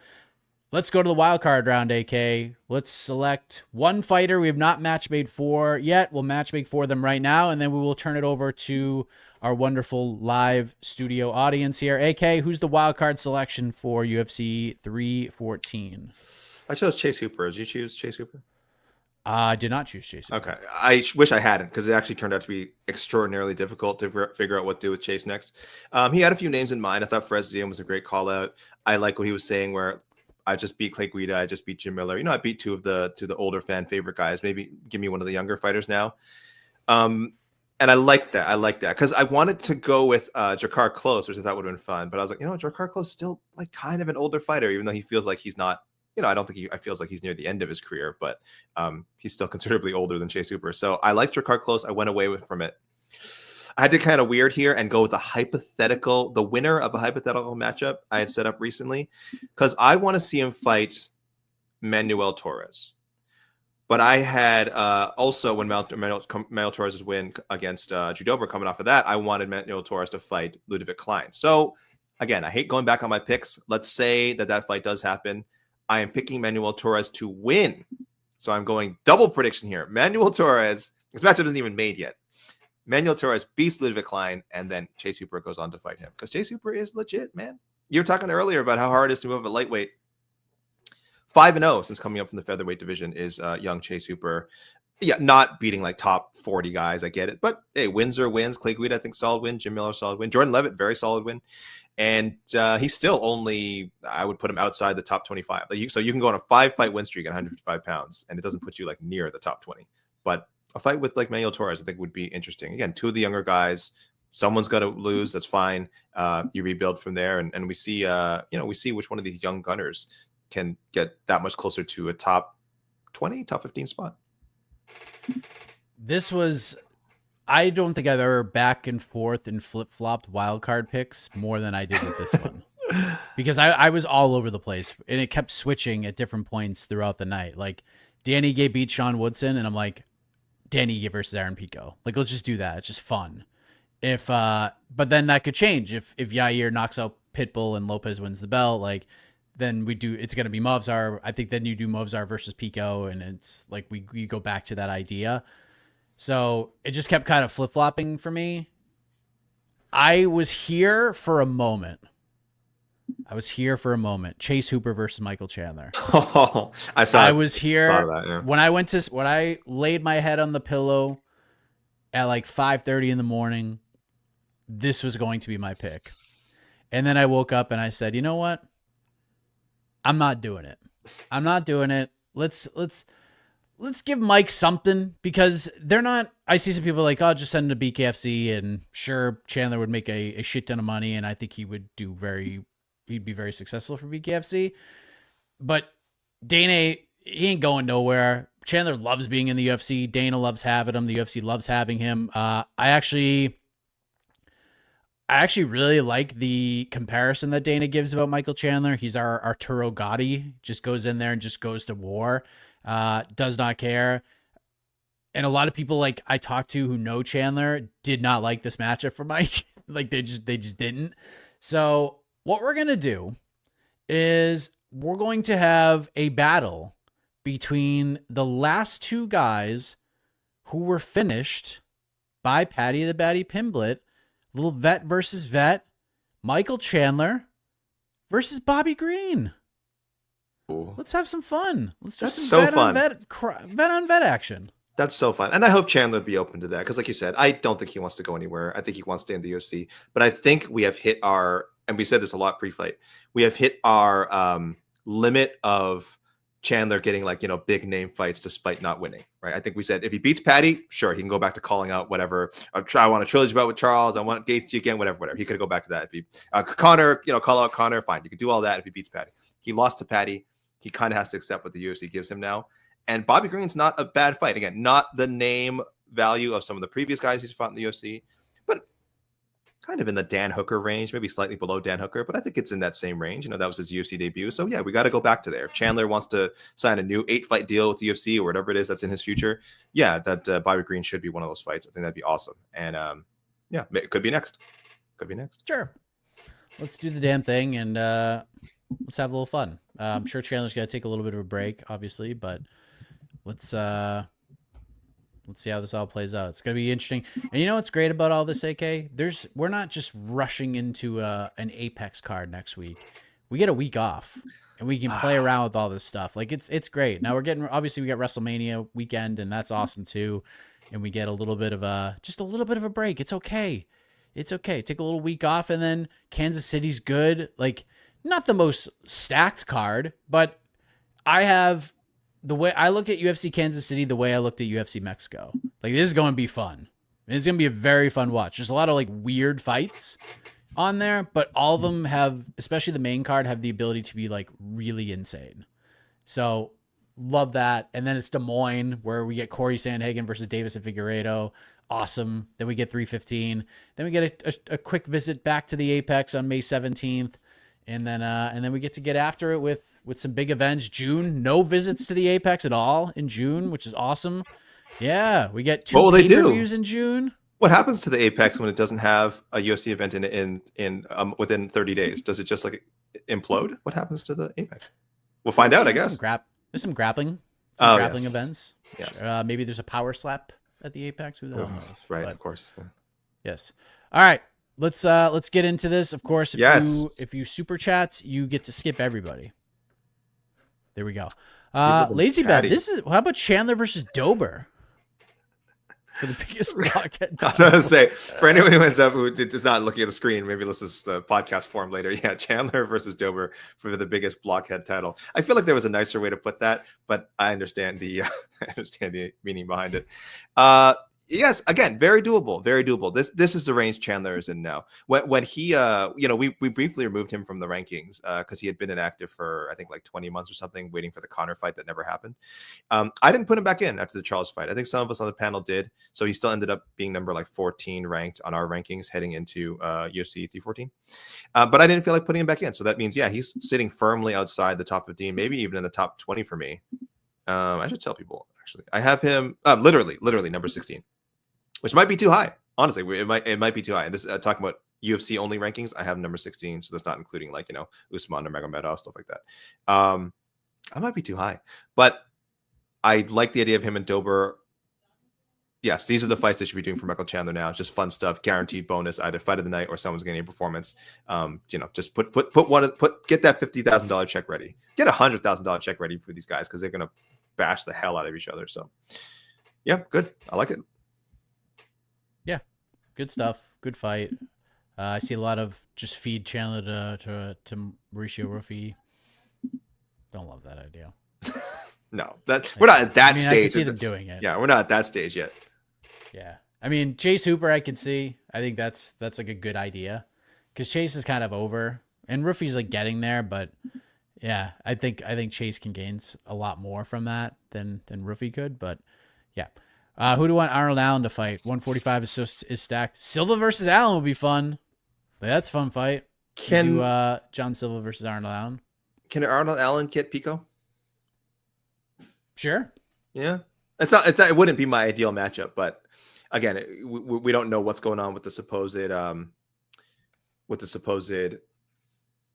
Let's go to the wild card round, AK. Let's select one fighter we have not matchmade for yet. We'll matchmake for them right now, and then we will turn it over to our wonderful live studio audience here. AK, who's the wild card selection for UFC 314? I chose Chase Hooper. Did you choose Chase Hooper? I did not choose Chase Hooper. Okay. I wish I hadn't, because it actually turned out to be extraordinarily difficult to figure out what to do with Chase next. He had a few names in mind. I thought Fares Ziam was a great call out. I like what he was saying, where I just beat Clay Guida, I just beat Jim Miller. I beat 2 of the older fan favorite guys. Maybe give me one of the younger fighters now. And I liked that. Because I wanted to go with Jakar Close, which I thought would have been fun. But I was like, Jakar Close still like kind of an older fighter, even though he feels like he's not. I don't think I feels like he's near the end of his career, but he's still considerably older than Chase Hooper. So I liked Jakar Close. I went away from it. I had to kind of weird here and go with the winner of a hypothetical matchup I had set up recently, because I want to see him fight Manuel Torres. But I had also, when Manuel Torres' win against Judober coming off of that, I wanted Manuel Torres to fight Ludovic Klein. So again, I hate going back on my picks. Let's say that fight does happen. I am picking Manuel Torres to win. So I'm going double prediction here. Manuel Torres, this matchup isn't even made yet. Manuel Torres beats Ludovic Klein, and then Chase Hooper goes on to fight him, because Chase Hooper is legit, man. You were talking earlier about how hard it is to move up at lightweight. 5-0 since coming up from the featherweight division is young Chase Hooper. Yeah, not beating like top 40 guys. I get it. But hey, wins are wins. Clay Guida, I think, solid win. Jim Miller, solid win. Jordan Levitt, very solid win. And he's still only, I would put him outside the top 25. So you can go on a 5-fight win streak at 155 pounds, and it doesn't put you like near the top 20. But a fight with like Manuel Torres, I think, would be interesting. Again, 2 of the younger guys, Someone's got to lose. That's fine. You rebuild from there, and we see we see which one of these young gunners can get that much closer to a top 20, top 15 spot. This was, I don't think I've ever back and forth and flip-flopped wildcard picks more than I did with this one. Because I was all over the place, and it kept switching at different points throughout the night. Like, Danny Gay beat Sean Woodson, and I'm like, Danny Gay versus Aaron Pico. Like, let's just do that. It's just fun. But then that could change. If Yair knocks out Pitbull and Lopez wins the belt, like, then it's going to be Movsar. I think then you do Movsar versus Pico, and it's like we go back to that idea. So it just kept kind of flip-flopping for me. I was here for a moment. Chase Hooper versus Michael Chandler. Oh, I was here that, yeah. when I laid my head on the pillow at like 5:30 in the morning. This was going to be my pick. And then I woke up and I said, you know what? I'm not doing it. Let's give Mike something, because they're not. I see some people like, oh, just send him to BKFC, and sure, Chandler would make a shit ton of money, and I think he'd be very successful for BKFC. But Dana, he ain't going nowhere. Chandler loves being in the UFC. Dana loves having him. The UFC loves having him. I actually really like the comparison that Dana gives about Michael Chandler. He's our Arturo Gotti. Just goes in there and just goes to war. Does not care. And a lot of people like I talked to who know Chandler did not like this matchup for Mike. Like they just didn't. So what we're going to do is we're going to have a battle between the last two guys who were finished by Paddy Pimblett, little vet versus vet, Michael Chandler versus Bobby Green. Ooh. Let's have some fun. Let's do That's some so fun. vet on vet action. That's so fun. And I hope Chandler would be open to that. Because like you said, I don't think he wants to go anywhere. I think he wants to stay in the UFC. But I think we have hit our, and we said this a lot pre-fight, we have hit our limit of Chandler getting like, big name fights despite not winning, right? I think we said if he beats Paddy, sure, he can go back to calling out whatever. I want a trilogy bout with Charles. I want Gaethje again, whatever. He could go back to that. If he Connor, call out Connor, fine. You could do all that if he beats Paddy. He lost to Paddy. He kind of has to accept what the UFC gives him now. And Bobby Green's not a bad fight. Again, not the name value of some of the previous guys he's fought in the UFC, but kind of in the Dan Hooker range, maybe slightly below Dan Hooker, but I think it's in that same range. That was his UFC debut. So yeah, we got to go back to there. If Chandler wants to sign a new 8-fight deal with the UFC or whatever it is that's in his future, yeah, that Bobby Green should be one of those fights. I think that'd be awesome. And yeah, it could be next. Sure. Let's do the damn thing and let's have a little fun. I'm sure Chandler's got to take a little bit of a break, obviously, but let's see how this all plays out. It's going to be interesting. And you know what's great about all this, AK? We're not just rushing into an Apex card next week. We get a week off, and we can play around with all this stuff. Like it's great. Now we got WrestleMania weekend, and that's awesome too. And we get a little bit of a break. It's okay. Take a little week off, and then Kansas City's good. Like, not the most stacked card, but I have the way I look at UFC Kansas City, the way I looked at UFC Mexico. Like, this is going to be fun. It's going to be a very fun watch. There's a lot of like weird fights on there, but all of them have, especially the main card, have the ability to be like really insane. So love that. And then it's Des Moines, where we get Corey Sandhagen versus Davis and Figueiredo. Awesome. Then we get 315. Then we get a quick visit back to the Apex on May 17th. And then we get to get after it with some big events. June, no visits to the Apex at all in June, which is awesome. Yeah, we get 2 pay-per-views in June. What happens to the Apex when it doesn't have a UFC event in within 30 days? Does it just like implode? What happens to the Apex? We'll find out, I guess. There's some grappling events. Yes. Maybe there's a power slap at the Apex. Who the hell knows? Right, but, of course. Yeah. Yes. All right. Let's get into this. Of course, if you super chat, you get to skip everybody. There we go. Lazy Bet. How about Chandler versus Dober for the biggest blockhead? I was going to say, for anyone who ends up who is not looking at the screen, maybe listens to the podcast form later. Yeah, Chandler versus Dober for the biggest blockhead title. I feel like there was a nicer way to put that, but I understand the meaning behind it. Yes, again, very doable, very doable. This is the range Chandler is in now. When he we briefly removed him from the rankings because he had been inactive for I think like 20 months or something, waiting for the Conor fight that never happened. I didn't put him back in after the Charles fight. I think some of us on the panel did, so he still ended up being number like 14 ranked on our rankings heading into UFC 314. But I didn't feel like putting him back in, so that means he's sitting firmly outside the top 15, maybe even in the top 20 for me. I should tell people actually. I have him literally number 16. Which might be too high. Honestly, it might be too high. And this talking about UFC only rankings, I have number 16, so that's not including like Usman or Magomedov, stuff like that. I might be too high, but I like the idea of him and Dober. Yes, these are the fights they should be doing for Michael Chandler now. Just fun stuff, guaranteed bonus, either fight of the night or someone's getting a performance. Just get that $50,000 check ready. Get $100,000 check ready for these guys because they're gonna bash the hell out of each other. So, yeah, good. I like it. Yeah, good stuff. Good fight. I see a lot of just feed Chandler to Mauricio Rufy. Don't love that idea. No, we're not at that stage. I can see them doing it. Yeah, we're not at that stage yet. Yeah, I mean Chase Hooper, I can see. I think that's like a good idea because Chase is kind of over and Rufy's like getting there, but yeah, I think Chase can gain a lot more from that than Rufy could. But yeah. Who do you want Arnold Allen to fight? 145 is stacked. Silva versus Allen will be fun. But that's a fun fight. Can John Silva versus Arnold Allen? Can Arnold Allen get Pico? Sure. Yeah. It wouldn't be my ideal matchup, but again, we don't know what's going on with the supposed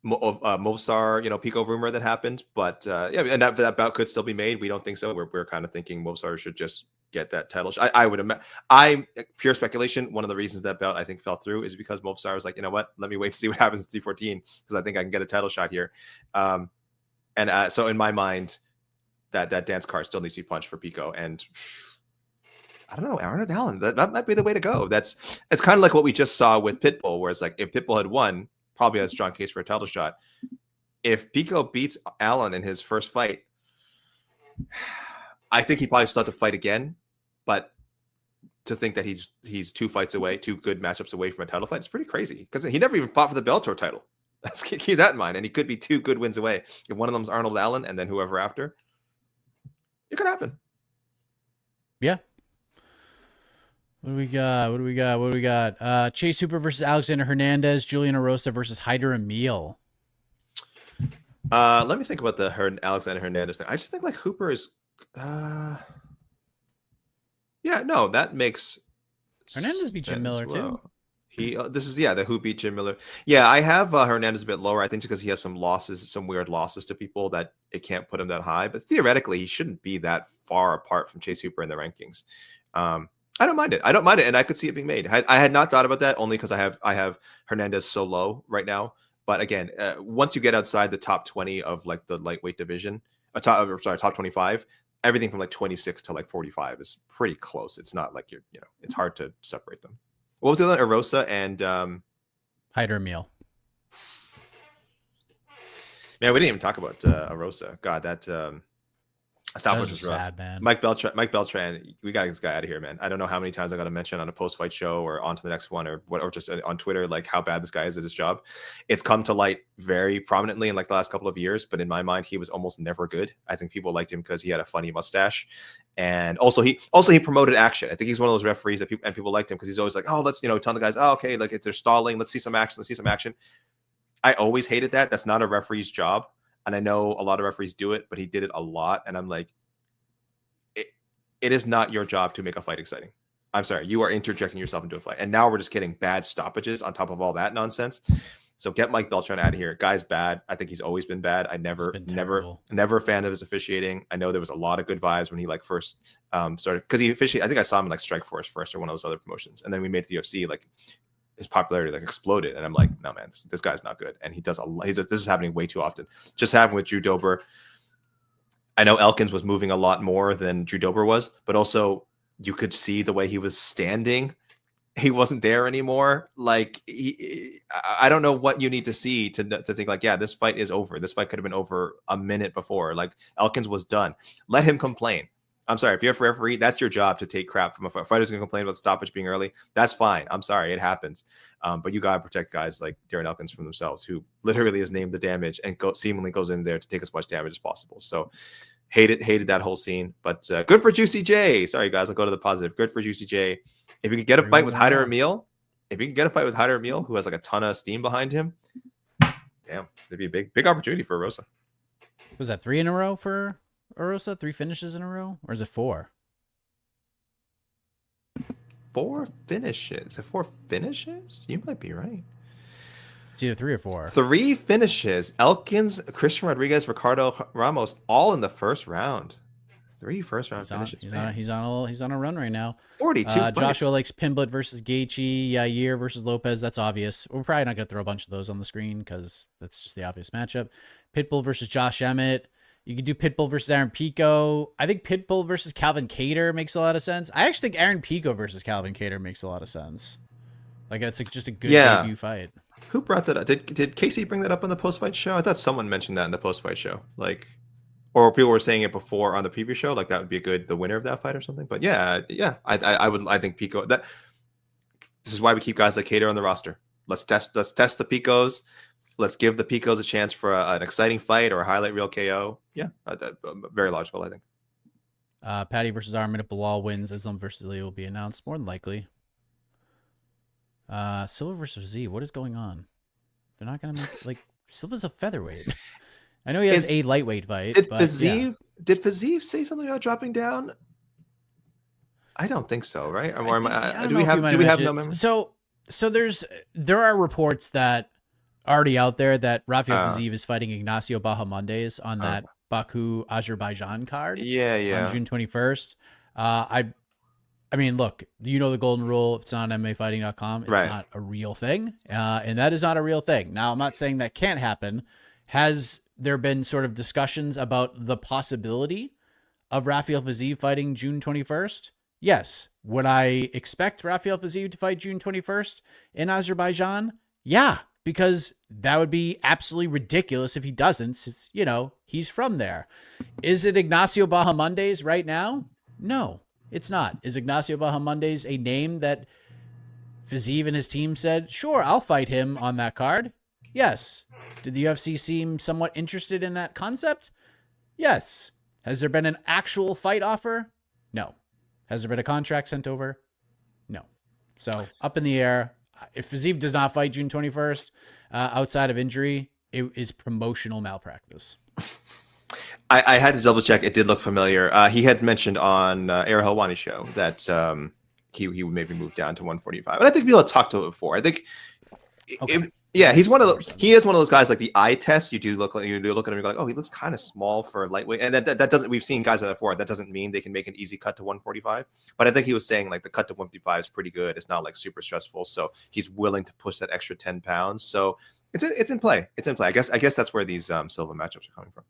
Movsar, Pico rumor that happened. But and that bout could still be made. We don't think so. We're kind of thinking Movsar should just get that title. I would imagine. Pure speculation. One of the reasons that bout I think fell through is because Movsar was like, you know what? Let me wait to see what happens in 314 because I think I can get a title shot here. So in my mind, that dance card still needs to be punched for Pico. And I don't know, Arnold Allen. That might be the way to go. It's kind of like what we just saw with Pitbull, where it's like if Pitbull had won, probably has a strong case for a title shot. If Pico beats Allen in his first fight, I think he probably still have to fight again. But to think that he's 2 fights away, 2 good matchups away from a title fight, it's pretty crazy because he never even fought for the Bellator title. Let's keep that in mind. And he could be 2 good wins away. If one of them is Arnold Allen and then whoever after, it could happen. Yeah. What do we got? Chase Hooper versus Alexander Hernandez, Julian Erosa versus Hyder Emil. Let me think about the Alexander Hernandez thing. I just think like Hooper is that makes Hernandez beat Jim Miller too. Who beat Jim Miller. Yeah, I have Hernandez a bit lower. I think because he has some weird losses to people that it can't put him that high. But theoretically, he shouldn't be that far apart from Chase Hooper in the rankings. I don't mind it, and I could see it being made. I had not thought about that only because I have Hernandez so low right now. But again, once you get outside the top 20 of like the lightweight division, top 25, everything from like 26 to like 45 is pretty close. It's not like it's hard to separate them. What was the other one? Erosa and Hyder Emil. Man, we didn't even talk about Erosa. God, that stoppage was rough. Sad, man. Mike Beltran, we got this guy out of here, man. I don't know how many times I got to mention on a post-fight show or on to the next one or just on Twitter, like how bad this guy is at his job. It's come to light very prominently in like the last couple of years, but in my mind, he was almost never good. I think people liked him because he had a funny mustache. And also he promoted action. I think he's one of those referees that people liked him because he's always like, oh, let's tell the guys, oh, okay, like if they're stalling, let's see some action. I always hated that. That's not a referee's job. And I know a lot of referees do it, but he did it a lot. And I'm like, it is not your job to make a fight exciting. I'm sorry. You are interjecting yourself into a fight. And now we're just getting bad stoppages on top of all that nonsense. So get Mike Beltran out of here. Guy's bad. I think he's always been bad. I never a fan of his officiating. I know there was a lot of good vibes when he like first started because he officiated. I think I saw him in like Strikeforce first or one of those other promotions. And then we made the UFC, like his popularity like exploded. And I'm like, no, man, this guy's not good. And he does this is happening way too often. Just happened with Drew Dober. I know Elkins was moving a lot more than Drew Dober was, but also you could see the way he was standing. He wasn't there anymore. Like I don't know what you need to see to think like, yeah, this fight is over. This fight could have been over a minute before. Like Elkins was done. Let him complain. I'm sorry. If you're a referee, that's your job to take crap from a fighter. Fighters going to complain about stoppage being early. That's fine. I'm sorry. It happens. But you got to protect guys like Darren Elkins from themselves, who literally has named the damage and seemingly goes in there to take as much damage as possible. So hated that whole scene. But good for Juicy J. Sorry, guys. I'll go to the positive. Good for Juicy J. If you could get a fight with Haider Emil, who has like a ton of steam behind him, damn, it'd be a big opportunity for Rosa. Was that 3 in a row for Orosa? 3 finishes in a row? Or is it 4? 4 finishes. 4 finishes? You might be right. It's either 3 or 4. 3 finishes. Elkins, Christian Rodriguez, Ricardo Ramos, all in the first round. 3 first-round finishes. He's on a run right now. 42 fights. Joshua likes Pimblett versus Gaethje, Yair versus Lopez. That's obvious. We're probably not going to throw a bunch of those on the screen because that's just the obvious matchup. Pitbull versus Josh Emmett. You could do Pitbull versus Aaron Pico. I think Pitbull versus Calvin Kattar makes a lot of sense. I actually think Aaron Pico versus Calvin Kattar makes a lot of sense. Like, it's just a good debut fight. Who brought that up? Did Casey bring that up on the post-fight show? I thought someone mentioned that in the post-fight show. Like, or people were saying it before on the preview show, like that would be the winner of that fight or something. But I think Pico. This is why we keep guys like Kattar on the roster. Let's test the Picos. Let's give the Picos a chance for an exciting fight or a highlight reel KO. Yeah, very logical, I think. Paddy versus Armin. If Bilal wins, Islam versus Lee will be announced more than likely. Silva versus Z. What is going on? They're not gonna make Silva's a featherweight. I know he has a lightweight fight. Did Fiziev say something about dropping down? I don't think so, right? Or do we have no memory? So there are reports that already out there that Rafael Fiziev is fighting Ignacio Bahamondes on that Baku, Azerbaijan card. Yeah. On June 21st. I mean, look, you know the golden rule. If it's not on MMAfighting.com, it's not a real thing. And that is not a real thing. Now, I'm not saying that can't happen. Has there been sort of discussions about the possibility of Rafael Fiziev fighting June 21st? Yes. Would I expect Rafael Fiziev to fight June 21st in Azerbaijan? Yeah, because that would be absolutely ridiculous if he doesn't. Since, he's from there. Is it Ignacio Bahamondes right now? No, it's not. Is Ignacio Bahamondes a name that Fiziev and his team said, sure, I'll fight him on that card? Yes. Did the UFC seem somewhat interested in that concept? Yes. Has there been an actual fight offer? No. Has there been a contract sent over? No. So up in the air. If Fiziev does not fight June 21st, outside of injury, it is promotional malpractice. I had to double check. It did look familiar. He had mentioned on Ariel Helwani's show that he would maybe move down to 145. And I think people have talked to it before. I think he's one of those. He is one of those guys like the eye test. You do look at him, and you're like, oh, he looks kind of small for lightweight. And that doesn't. We've seen guys like that before. That doesn't mean they can make an easy cut to 145. But I think he was saying like the cut to 155 is pretty good. It's not like super stressful. So he's willing to push that extra 10 pounds. So it's in play. It's in play. I guess that's where these Silva matchups are coming from.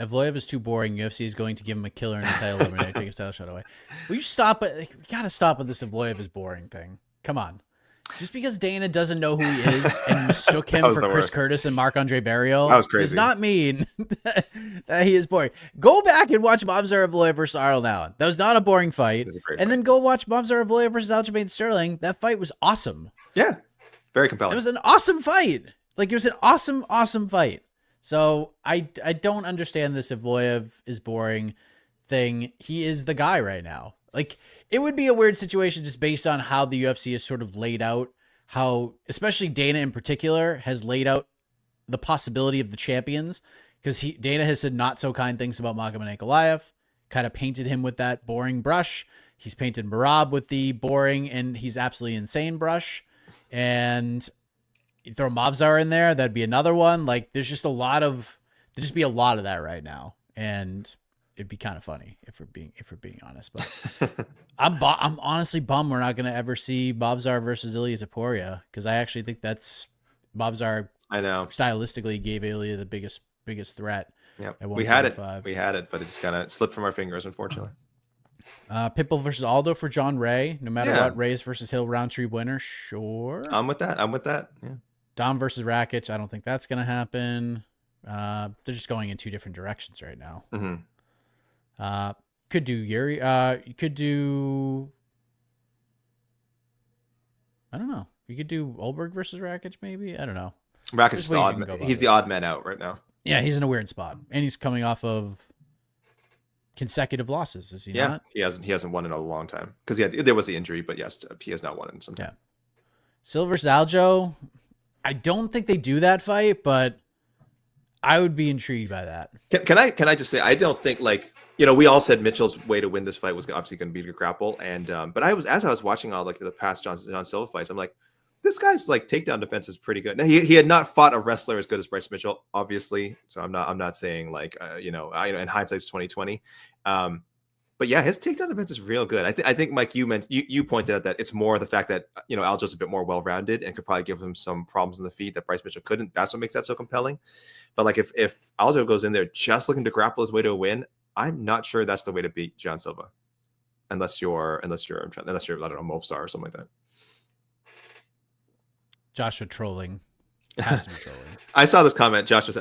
Evloev is too boring. UFC is going to give him a killer in the title eliminator. Take his title shot away. Will you stop it? We gotta stop with this Evloev is boring thing. Come on. Just because Dana doesn't know who he is and mistook him for Chris Curtis and Marc-Andre Barrios does not mean that he is boring. Go back and watch Movsar Evloev versus Arnold Allen. That was not a boring fight. Then go watch Movsar Evloev versus Aljamain Sterling. That fight was awesome. Yeah, very compelling. It was an awesome fight. It was an awesome fight. So I don't understand this Evloev is boring thing. He is the guy right now. It would be a weird situation just based on how the UFC is sort of laid out, how especially Dana in particular has laid out the possibility of the champions, because Dana has said not so kind things about Magomed Ankalaev, kind of painted him with that boring brush. He's painted Merab with the boring and he's absolutely insane brush. And you throw Movsar in there, that'd be another one. There's just there'd just be a lot of that right now. And it'd be kind of funny if we're being honest, but I'm honestly bummed we're not going to ever see Movsar versus Ilya Topuria, because I actually think that's Movsar. I know stylistically gave Ilya the biggest threat. Yeah, we had it, but it just kind of slipped from our fingers, unfortunately. Pitbull versus Aldo for John Ray. No matter what, Reyes versus Hill round tree winner. Sure, I'm with that. Yeah. Dom versus Rakic. I don't think that's going to happen. They're just going in two different directions right now. Mm-hmm. Could do Yuri. You could do. I don't know. You could do Olberg versus Rakic, maybe. I don't know. Rakic There's is ways you can go about he's it. the odd man out right now. Yeah, he's in a weird spot, and he's coming off of consecutive losses. Is he not? He hasn't won in a long time because there was the injury, but yes, he has not won in some time. Yeah. Silva versus Aljo. I don't think they do that fight, but I would be intrigued by that. Can I just say I don't think we all said Mitchell's way to win this fight was obviously going to be to grapple, and but as I was watching all the past John Silva fights, I'm like, this guy's takedown defense is pretty good. Now he had not fought a wrestler as good as Bryce Mitchell, obviously. So I'm not saying in hindsight's 2020. But yeah, his takedown defense is real good. I think Mike, you pointed out that it's more the fact that Aljo's a bit more well-rounded and could probably give him some problems in the feet that Bryce Mitchell couldn't. That's what makes that so compelling. But if Aljo goes in there just looking to grapple his way to a win, I'm not sure that's the way to beat John Silva, unless you're I don't know, Movsar or something like that. Joshua trolling. Has to be trolling. I saw this comment. Josh was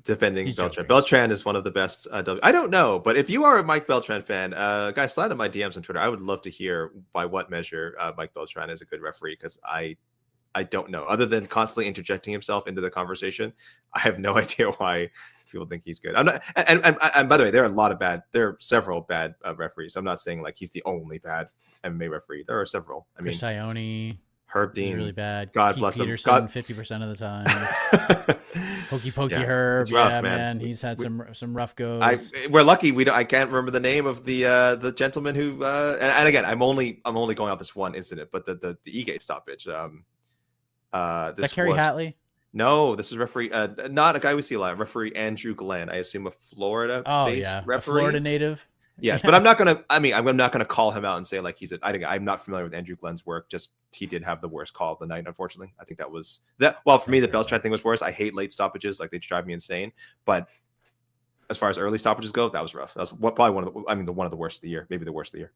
defending He's Beltran. joking. Beltran is one of the best. I don't know, but if you are a Mike Beltran fan, guys, slide in my DMs on Twitter. I would love to hear by what measure Mike Beltran is a good referee, because I don't know. Other than constantly interjecting himself into the conversation, I have no idea why people think he's good. I'm not. And by the way, there are several bad referees. I'm not saying he's the only bad MMA referee. There are several. Chris Ione. Herb Dean, really bad. God Keith bless Peterson, him. 50% of the time. Pokey Herb. It's rough, yeah, man. He's had some rough goes. We're lucky. I can't remember the name of the gentleman who. And again, I'm only going off this one incident, but the E-gate stoppage. This Kerry Hatley? No, this is referee. Not a guy we see a lot. Referee Andrew Glenn. I assume a Florida-based referee. A Florida native. Yes, but I'm not gonna. I'm not gonna call him out and say he's a. I'm not familiar with Andrew Glenn's work. Just he did have the worst call of the night, unfortunately. I think that was that. Well, for me, the Beltran thing was worse. I hate late stoppages; they drive me insane. But as far as early stoppages go, that was rough. That was probably one of the worst of the year, maybe the worst of the year.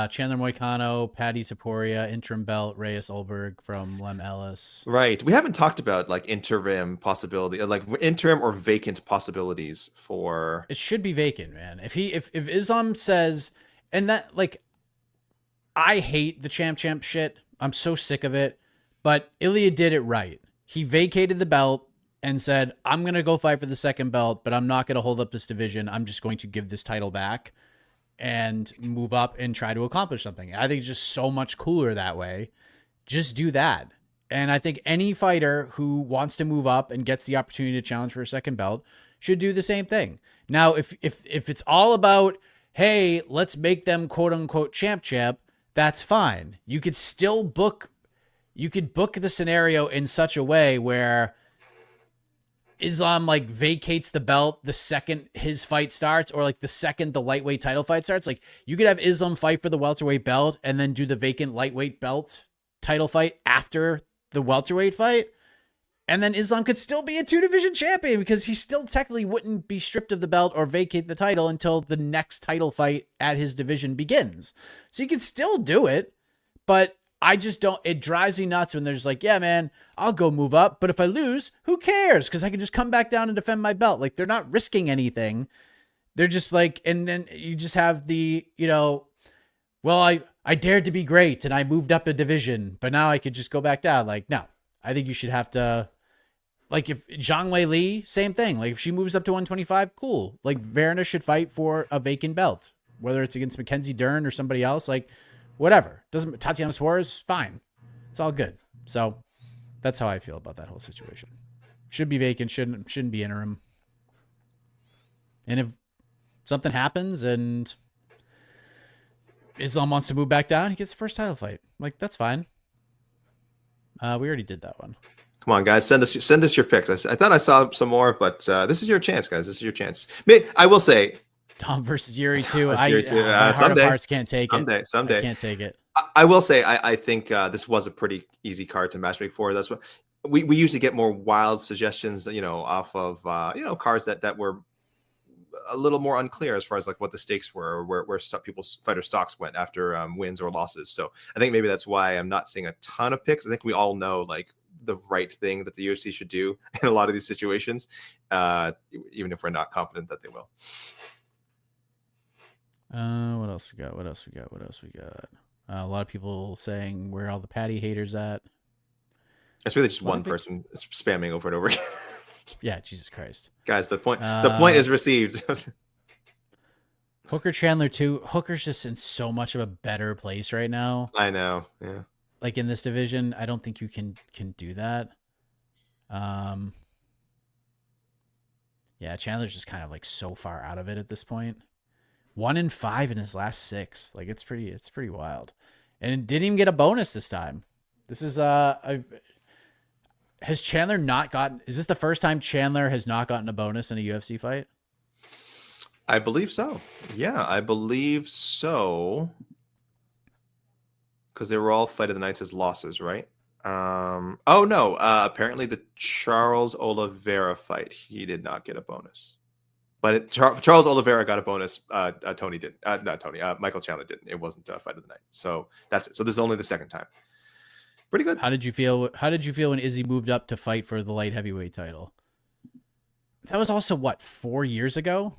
Chandler Moicano, Paddy Saporia, interim belt, Reyes Olberg from Lem Ellis. Right. We haven't talked about interim possibility, interim or vacant possibilities for. It should be vacant, man. If Islam says, and that I hate the champ shit. I'm so sick of it. But Ilya did it right. He vacated the belt and said, I'm going to go fight for the second belt, but I'm not going to hold up this division. I'm just going to give this title back and move up and try to accomplish something. I think it's just so much cooler that way. Just do that. And I think any fighter who wants to move up and gets the opportunity to challenge for a second belt should do the same thing. Now, if it's all about, hey, let's make them quote unquote champ, that's fine. You could book the scenario in such a way where Islam vacates the belt the second his fight starts, or the second the lightweight title fight starts. You could have Islam fight for the welterweight belt and then do the vacant lightweight belt title fight after the welterweight fight. And then Islam could still be a 2-division champion because he still technically wouldn't be stripped of the belt or vacate the title until the next title fight at his division begins. So you could still do it, but I just don't, it drives me nuts when there's yeah, man, I'll go move up, but if I lose, who cares? Because I can just come back down and defend my belt. They're not risking anything. They're just and then you just have the, well, I dared to be great and I moved up a division, but now I could just go back down. No, I think you should have to, if Zhang Wei Li, same thing. If she moves up to 125, cool. Verna should fight for a vacant belt, whether it's against Mackenzie Dern or somebody else, whatever. Tatiana Suarez, fine. It's all good. So that's how I feel about that whole situation. Should be vacant, shouldn't be interim. And if something happens and Islam wants to move back down, he gets the first title fight. That's fine. We already did that one. Come on, guys, send us your picks. I thought I saw some more, but this is your chance, guys. This is your chance. I will say, Tom versus Yuri too. My someday. heart of hearts can't take it. Someday. I can't take it. I will say, I think this was a pretty easy card to matchmake for. That's what we usually get more wild suggestions, off of cards that were a little more unclear as far as what the stakes were, or where people's fighter stocks went after wins or losses. So I think maybe that's why I'm not seeing a ton of picks. I think we all know the right thing that the UFC should do in a lot of these situations, even if we're not confident that they will. What else we got? What else we got? What else we got? A lot of people saying where all the Paddy haters at. It's really just one person spamming over and over again. Yeah, Jesus Christ. Guys, the point is received. Hooker Chandler too. Hooker's just in so much of a better place right now. I know. Yeah. Like in this division, I don't think you can do that. Yeah, Chandler's just kind of like so far out of it at this point. 1-5 in his last 6. Like it's pretty wild. And it didn't even get a bonus this time. This is has Chandler not gotten, is this the first time Chandler has not gotten a bonus in a UFC fight? I believe so. Yeah, I believe so. Because they were all fight of the nights as losses, right? Oh no. Apparently the Charles Oliveira fight, he did not get a bonus. But Charles Oliveira got a bonus. Tony did. Not Tony. Michael Chandler didn't. It wasn't a fight of the night. So that's it. So this is only the second time. Pretty good. How did you feel when Izzy moved up to fight for the light heavyweight title? That was also what, 4 years ago?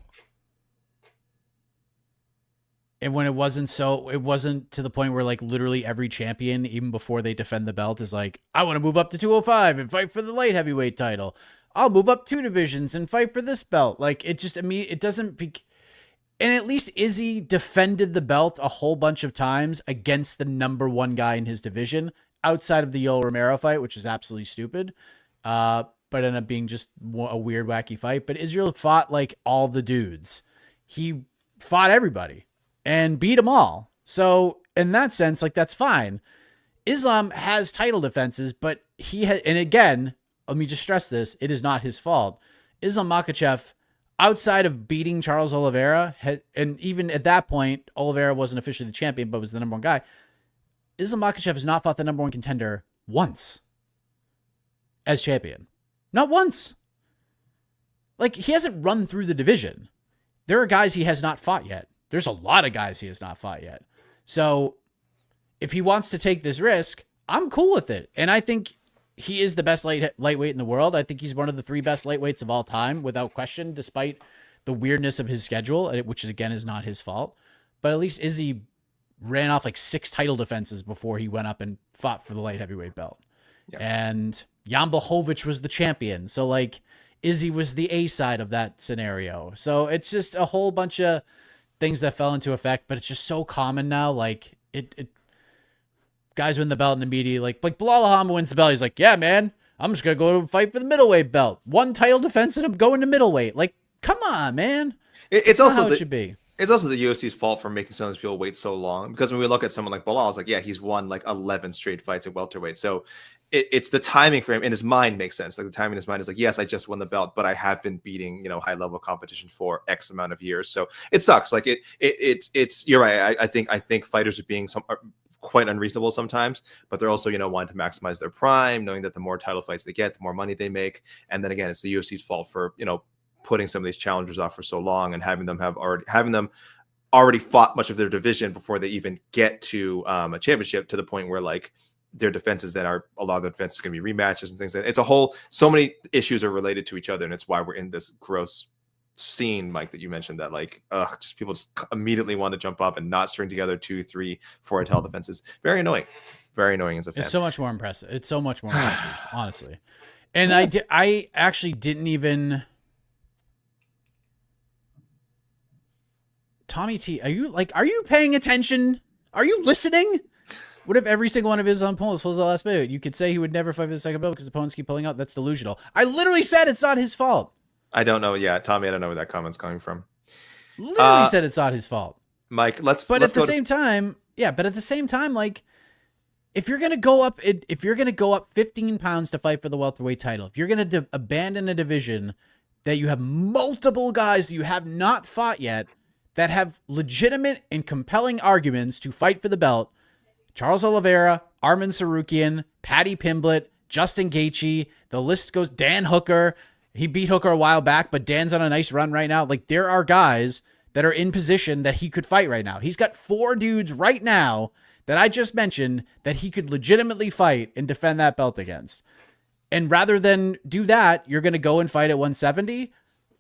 And when it wasn't to the point where like literally every champion, even before they defend the belt, is like, I want to move up to 205 and fight for the light heavyweight title. I'll move up 2 divisions and fight for this belt. Like it just, it doesn't be. And at least Izzy defended the belt a whole bunch of times against the number 1 guy in his division, outside of the Yoel Romero fight, which is absolutely stupid. But ended up being just a weird, wacky fight. But Israel fought like all the dudes. He fought everybody and beat them all. So in that sense, like that's fine. Islam has title defenses, but he had, and again, let me just stress this, it is not his fault. Islam Makhachev, outside of beating Charles Oliveira, and even at that point, Oliveira wasn't officially the champion, but was the number 1 guy. Islam Makhachev has not fought the number 1 contender once as champion. Not once. Like, he hasn't run through the division. There are guys he has not fought yet. There's a lot of guys he has not fought yet. So if he wants to take this risk, I'm cool with it. And I think he is the best lightweight in the world. I think he's one of the 3 best lightweights of all time, without question, despite the weirdness of his schedule, which again is not his fault. But at least Izzy ran off like 6 title defenses before he went up and fought for the light heavyweight belt. Yeah. And Jan Blachowicz was the champion. So like Izzy was the A side of that scenario. So it's just a whole bunch of things that fell into effect, but it's just so common now. Like it guys win the belt and immediately like Bilal Ahmed wins the belt. He's like, yeah, man, I'm just going to go fight for the middleweight belt. 1 title defense and I'm going to middleweight. Like, come on, man. It's also how it should be. It's also the UFC's fault for making some of these people wait so long, because when we look at someone like Bilal, it's like, yeah, he's won like 11 straight fights at welterweight. So it's the timing for him in his mind makes sense. Like the timing in his mind is like, yes, I just won the belt, but I have been beating, high level competition for X amount of years. So it sucks. Like it's you're right. I think fighters are being quite unreasonable sometimes, but they're also, wanting to maximize their prime, knowing that the more title fights they get, the more money they make. And then again, it's the UFC's fault for, putting some of these challengers off for so long and having them already fought much of their division before they even get to a championship, to the point where like their defenses then are, a lot of their defenses are going to be rematches and things like that. It's so many issues are related to each other. And it's why we're in this gross scene, Mike, that you mentioned, that like, just people just immediately want to jump up and not string together 2, 3, 4 title defenses. Very annoying as a fan. It's so much more impressive. It's so much more impressive, honestly. And yes. I actually didn't even... Tommy T, are you paying attention? Are you listening? What if every single one of his opponents pulls the last minute? You could say he would never fight for the second belt because opponents keep pulling out. That's delusional. I literally said it's not his fault. I don't know. Yeah, Tommy, I don't know where that comment's coming from. Literally said it's not his fault. Mike, But at the same time, like, if you're gonna go up 15 pounds to fight for the welterweight title, if you're gonna abandon a division that you have multiple guys that you have not fought yet that have legitimate and compelling arguments to fight for the belt, Charles Oliveira, Arman Sarukian, Paddy Pimblett, Justin Gaethje, the list goes, Dan Hooker. He beat Hooker a while back, but Dan's on a nice run right now. Like, there are guys that are in position that he could fight right now. He's got 4 dudes right now that I just mentioned that he could legitimately fight and defend that belt against. And rather than do that, you're going to go and fight at 170?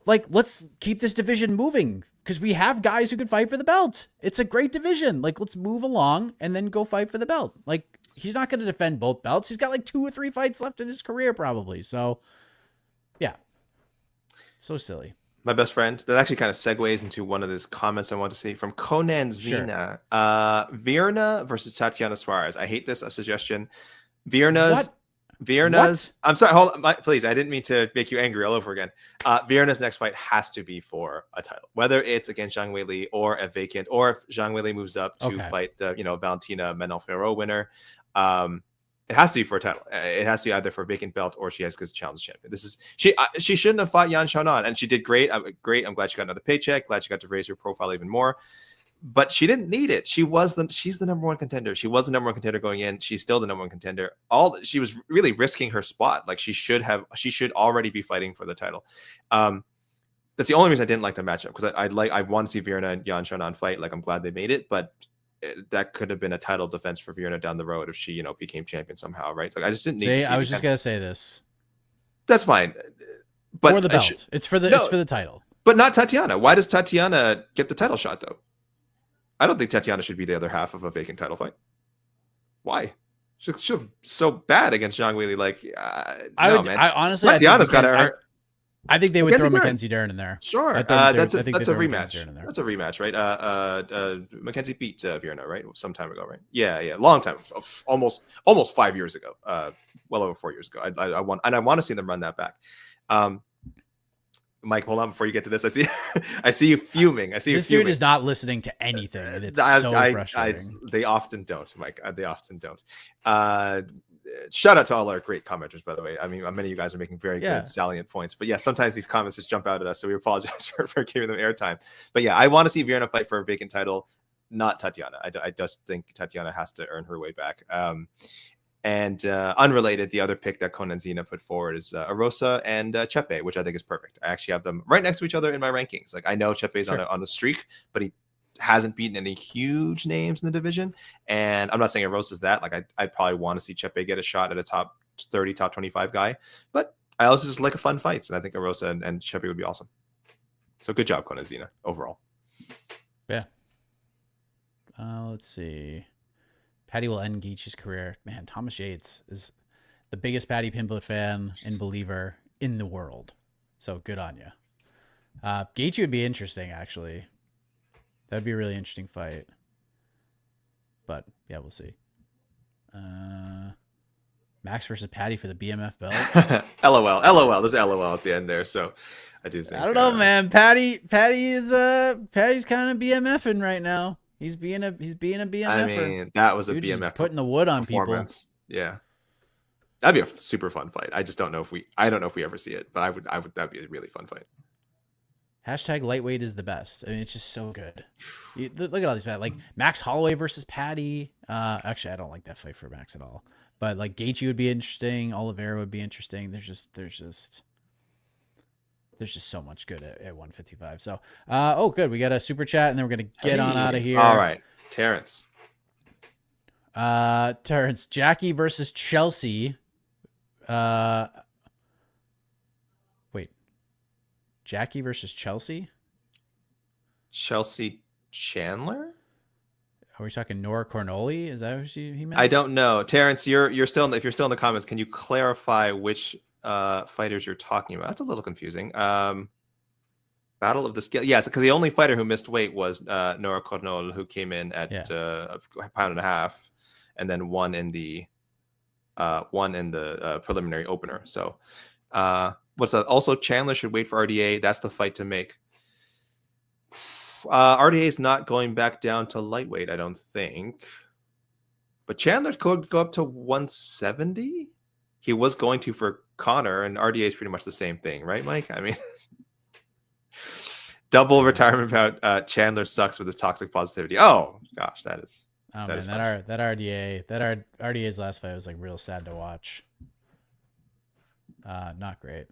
Like, let's keep this division moving. because we have guys who can fight for the belt. It's a great division. Like, let's move along and then go fight for the belt. Like, he's not going to defend both belts. He's got like 2 or 3 fights left in his career probably. So, yeah. So silly. My best friend, that actually kind of segues into one of these comments I want to see from Conan Zina. Sure. Virna versus Tatiana Suarez. I hate this suggestion. What? I'm sorry, hold on, please. I didn't mean to make you angry all over again. Virna's next fight has to be for a title, whether it's against Zhang Weili or a vacant, or if Zhang Weili moves up to fight the Valentina Menel-Ferro winner. It has to be for a title. It has to be either for a vacant belt or she has to challenge champion. This is she shouldn't have fought Yan Xiaonan, and she did great. I'm glad she got another paycheck. Glad she got to raise her profile even more. But she didn't need it. She's the number one contender. She was the number one contender going in. She's still the number one contender. She was really risking her spot. Like she should already be fighting for the title. That's the only reason I didn't like the matchup, because I want to see Virna and Yan Xiaonan fight. Like, I'm glad they made it, but that could have been a title defense for Virna down the road if she, became champion somehow, right? Like, I just didn't need to see I was just gonna say this. That's fine, but for the belt, it's for the title, but not Tatiana. Why does Tatiana get the title shot though? I don't think Tatiana should be the other half of a vacant title fight. Why? She's so bad against Zhang Weili. Like, man. I honestly, Tatiana's got to earn. I think they would throw Mackenzie Dern in there. Sure, that's a rematch. That's a rematch, right? Mackenzie beat Virna, right? Some time ago, right? Yeah, long time, almost 5 years ago. Well over 4 years ago. I want to see them run that back. Mike, hold on before you get to this. I see you fuming. This dude is not listening to anything, and it's so frustrating. They often don't, Mike. They often don't. Shout out to all our great commenters, by the way. I mean, many of you guys are making very good, salient points. But yeah, sometimes these comments just jump out at us, so we apologize for giving them airtime. But yeah, I want to see Virna fight for a vacant title, not Tatiana. I just think Tatiana has to earn her way back. And unrelated, the other pick that Conan Zina put forward is Arosa and Chepe, which I think is perfect. I actually have them right next to each other in my rankings. Like, I know Chepe's on a streak, but he hasn't beaten any huge names in the division. And I'm not saying Arosa's that. Like, I'd probably want to see Chepe get a shot at a top 30, top 25 guy. But I also just like fun fights, and I think Arosa and Chepe would be awesome. So good job, Conan Zina, overall. Yeah. Let's see. Paddy will end Gaethje's career. Man, Thomas Yates is the biggest Paddy Pimblett fan and believer in the world. So good on you. Gaethje would be interesting, actually. That'd be a really interesting fight. But yeah, we'll see. Max versus Paddy for the BMF belt. LOL. There's an LOL at the end there. So I do think. I don't know, man. Paddy's kind of BMFing right now. He's being a BMF. I mean, that was a BMF putting the wood on people. Yeah, that'd be a super fun fight. I just don't know if we ever see it, but that'd be a really fun fight. Hashtag lightweight is the best. I mean, it's just so good. Look at all these like Max Holloway versus Paddy. Actually, I don't like that fight for Max at all. But like Gaethje would be interesting. Oliveira would be interesting. There's just so much good at 155. So, good. We got a super chat, and then we're going to get on out of here. All right. Terrence, Jackie versus Chelsea. Jackie versus Chelsea? Chelsea Chandler? Are we talking Nora Cornoli? Is that what he meant? I don't know. Terrence, you're still if you're still in the comments, can you clarify which fighters you're talking about? That's a little confusing. Battle of the Scale. Yes, because the only fighter who missed weight was Nora Cornol, who came in at a pound and a half, and then won in the preliminary opener. So what's that? Also, Chandler should wait for RDA. That's the fight to make. RDA is not going back down to lightweight, I don't think. But Chandler could go up to 170. He was going to for Connor, and RDA is pretty much the same thing, right, Mike? I mean, double retirement bout. Chandler sucks with his toxic positivity. Oh gosh, that is. Oh man, that RDA's last fight was like real sad to watch. Not great.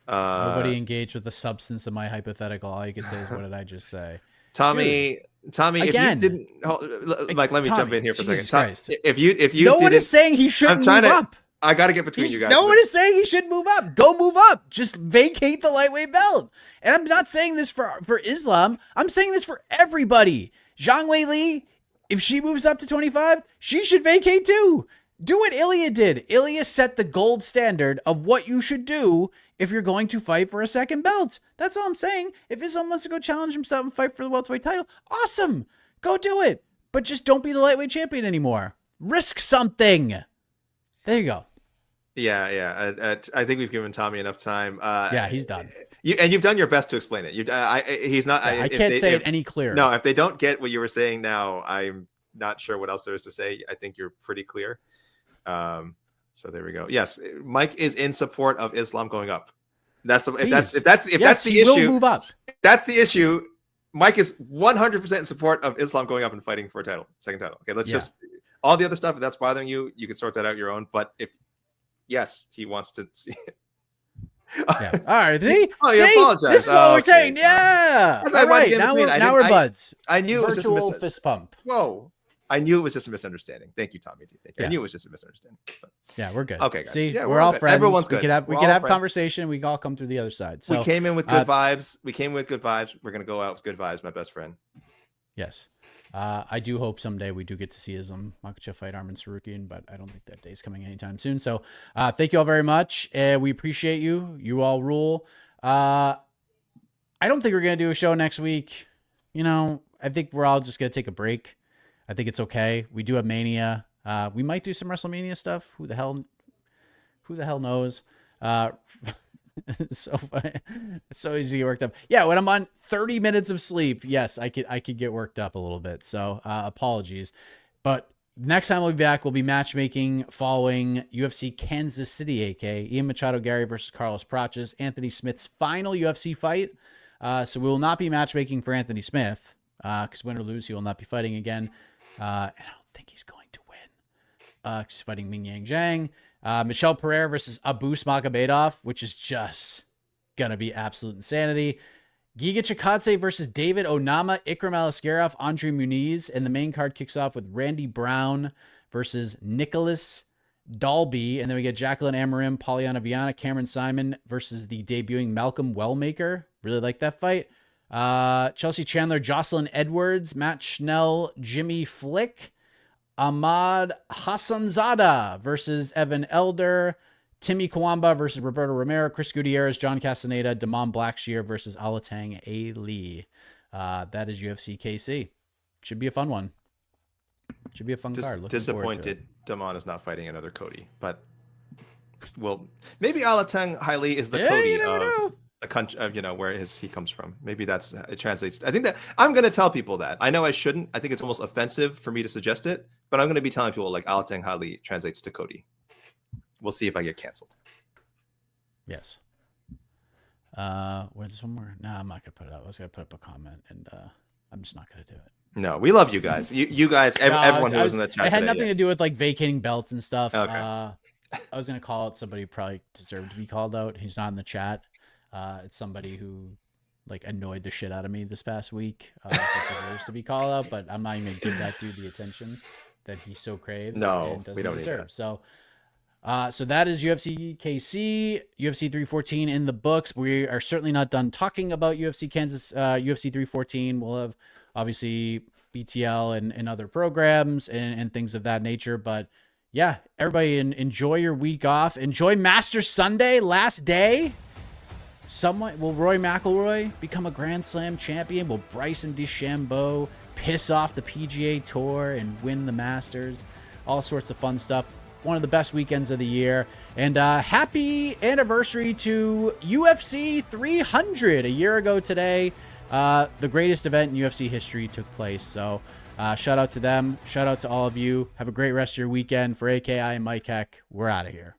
Nobody engaged with the substance of my hypothetical. All you could say is, "What did I just say?" Tommy, again, if you didn't, Mike, let me jump in here for a second. Christ. If you, no one is saying he shouldn't move up. I got to get between you guys. No one is saying he should move up. Go move up. Just vacate the lightweight belt. And I'm not saying this for Islam. I'm saying this for everybody. Zhang Wei Li, if she moves up to 25, she should vacate too. Do what Ilya did. Ilya set the gold standard of what you should do if you're going to fight for a second belt. That's all I'm saying. If Islam wants to go challenge himself and fight for the welterweight title, awesome. Go do it. But just don't be the lightweight champion anymore. Risk something. There you go. Yeah. I think we've given Tommy enough time. Yeah, he's done. You've done your best to explain it. He's not. Yeah, I can't say it any clearer. No, if they don't get what you were saying now, I'm not sure what else there is to say. I think you're pretty clear. So there we go. Yes, Mike is in support of Islam going up. If that's the issue. Will move up. That's the issue. Mike is 100% in support of Islam going up and fighting for a title, second title. Okay, let's just all the other stuff. If that's bothering you, you can sort that out your own. But yes, he wants to see it. Yeah. All right. See? Apologize. This is all we're saying. Yeah. All right. Now we're buds. I knew it was just virtual fist pump. Whoa. I knew it was just a misunderstanding. Thank you, Tommy. Yeah. I knew it was just a misunderstanding. But... Yeah, we're good. Okay, guys. See, yeah, we're all good. friends. Everyone's good. We could have conversation. We can all come through the other side. So we came in with good vibes. We're gonna go out with good vibes, my best friend. Yes. I do hope someday we do get to see Islam Makhachev fight Arman Sarukian, but I don't think that day's coming anytime soon. So thank you all very much. We appreciate you. You all rule. I don't think we're going to do a show next week. I think we're all just going to take a break. I think it's okay. We do have Mania. We might do some WrestleMania stuff. Who the hell knows? So it's so easy to get worked up. Yeah, when I'm on 30 minutes of sleep, yes, I could get worked up a little bit. So apologies. But next time we'll be back, we'll be matchmaking following UFC Kansas City, aka Ian Machado Gary versus Carlos Praches, Anthony Smith's final UFC fight. So we will not be matchmaking for Anthony Smith because win or lose, he will not be fighting again. And I don't think he's going to win. He's fighting Ming Yang Zhang. Michelle Pereira versus Abu Smakabedov, which is just going to be absolute insanity. Giga Chikadze versus David Onama, Ikram Alaskarov, Andre Muniz. And the main card kicks off with Randy Brown versus Nicholas Dalby. And then we get Jacqueline Amarim, Polyana Viana, Cameron Simon versus the debuting Malcolm Wellmaker. Really like that fight. Chelsea Chandler, Jocelyn Edwards, Matt Schnell, Jimmy Flick, Ahmad Hassanzada versus Evan Elder, Timmy Kawamba versus Roberto Romero, Chris Gutierrez, John Castaneda, Damon Blackshear versus Alatang A. Lee. That is UFC KC. Should be a fun one. Should be a fun card. Looking disappointed Damon is not fighting another Cody, but maybe Alatang Haile is the Cody of the country, where he comes from. Maybe it translates. I think that I'm going to tell people that. I know I shouldn't. I think it's almost offensive for me to suggest it, but I'm going to be telling people like Alatang Haile translates to Cody. We'll see if I get canceled. Yes. Where's one more? No, I'm not going to put it up. I was going to put up a comment, and I'm just not going to do it. No, we love you guys. You guys, everyone who was in the chat. It had nothing to do with like vacating belts and stuff. Okay. I was going to call it somebody who probably deserved to be called out. He's not in the chat. It's somebody who like annoyed the shit out of me this past week. That deserves to be called out, but I'm not even going to give that dude the attention that he so craves. No, and we don't deserve. need that. So that is UFC KC, UFC 314 in the books. We are certainly not done talking about UFC Kansas, UFC 314. We'll have obviously BTL and other programs and things of that nature. But yeah, everybody enjoy your week off. Enjoy Master Sunday, last day. Will Roy McIlroy become a Grand Slam champion? Will Bryson DeChambeau piss off the PGA Tour and win the Masters? All sorts of fun stuff. One of the best weekends of the year. And happy anniversary to UFC 300. A year ago today, the greatest event in UFC history took place. So shout out to them. Shout out to all of you. Have a great rest of your weekend. For AKI and Mike Heck, we're out of here.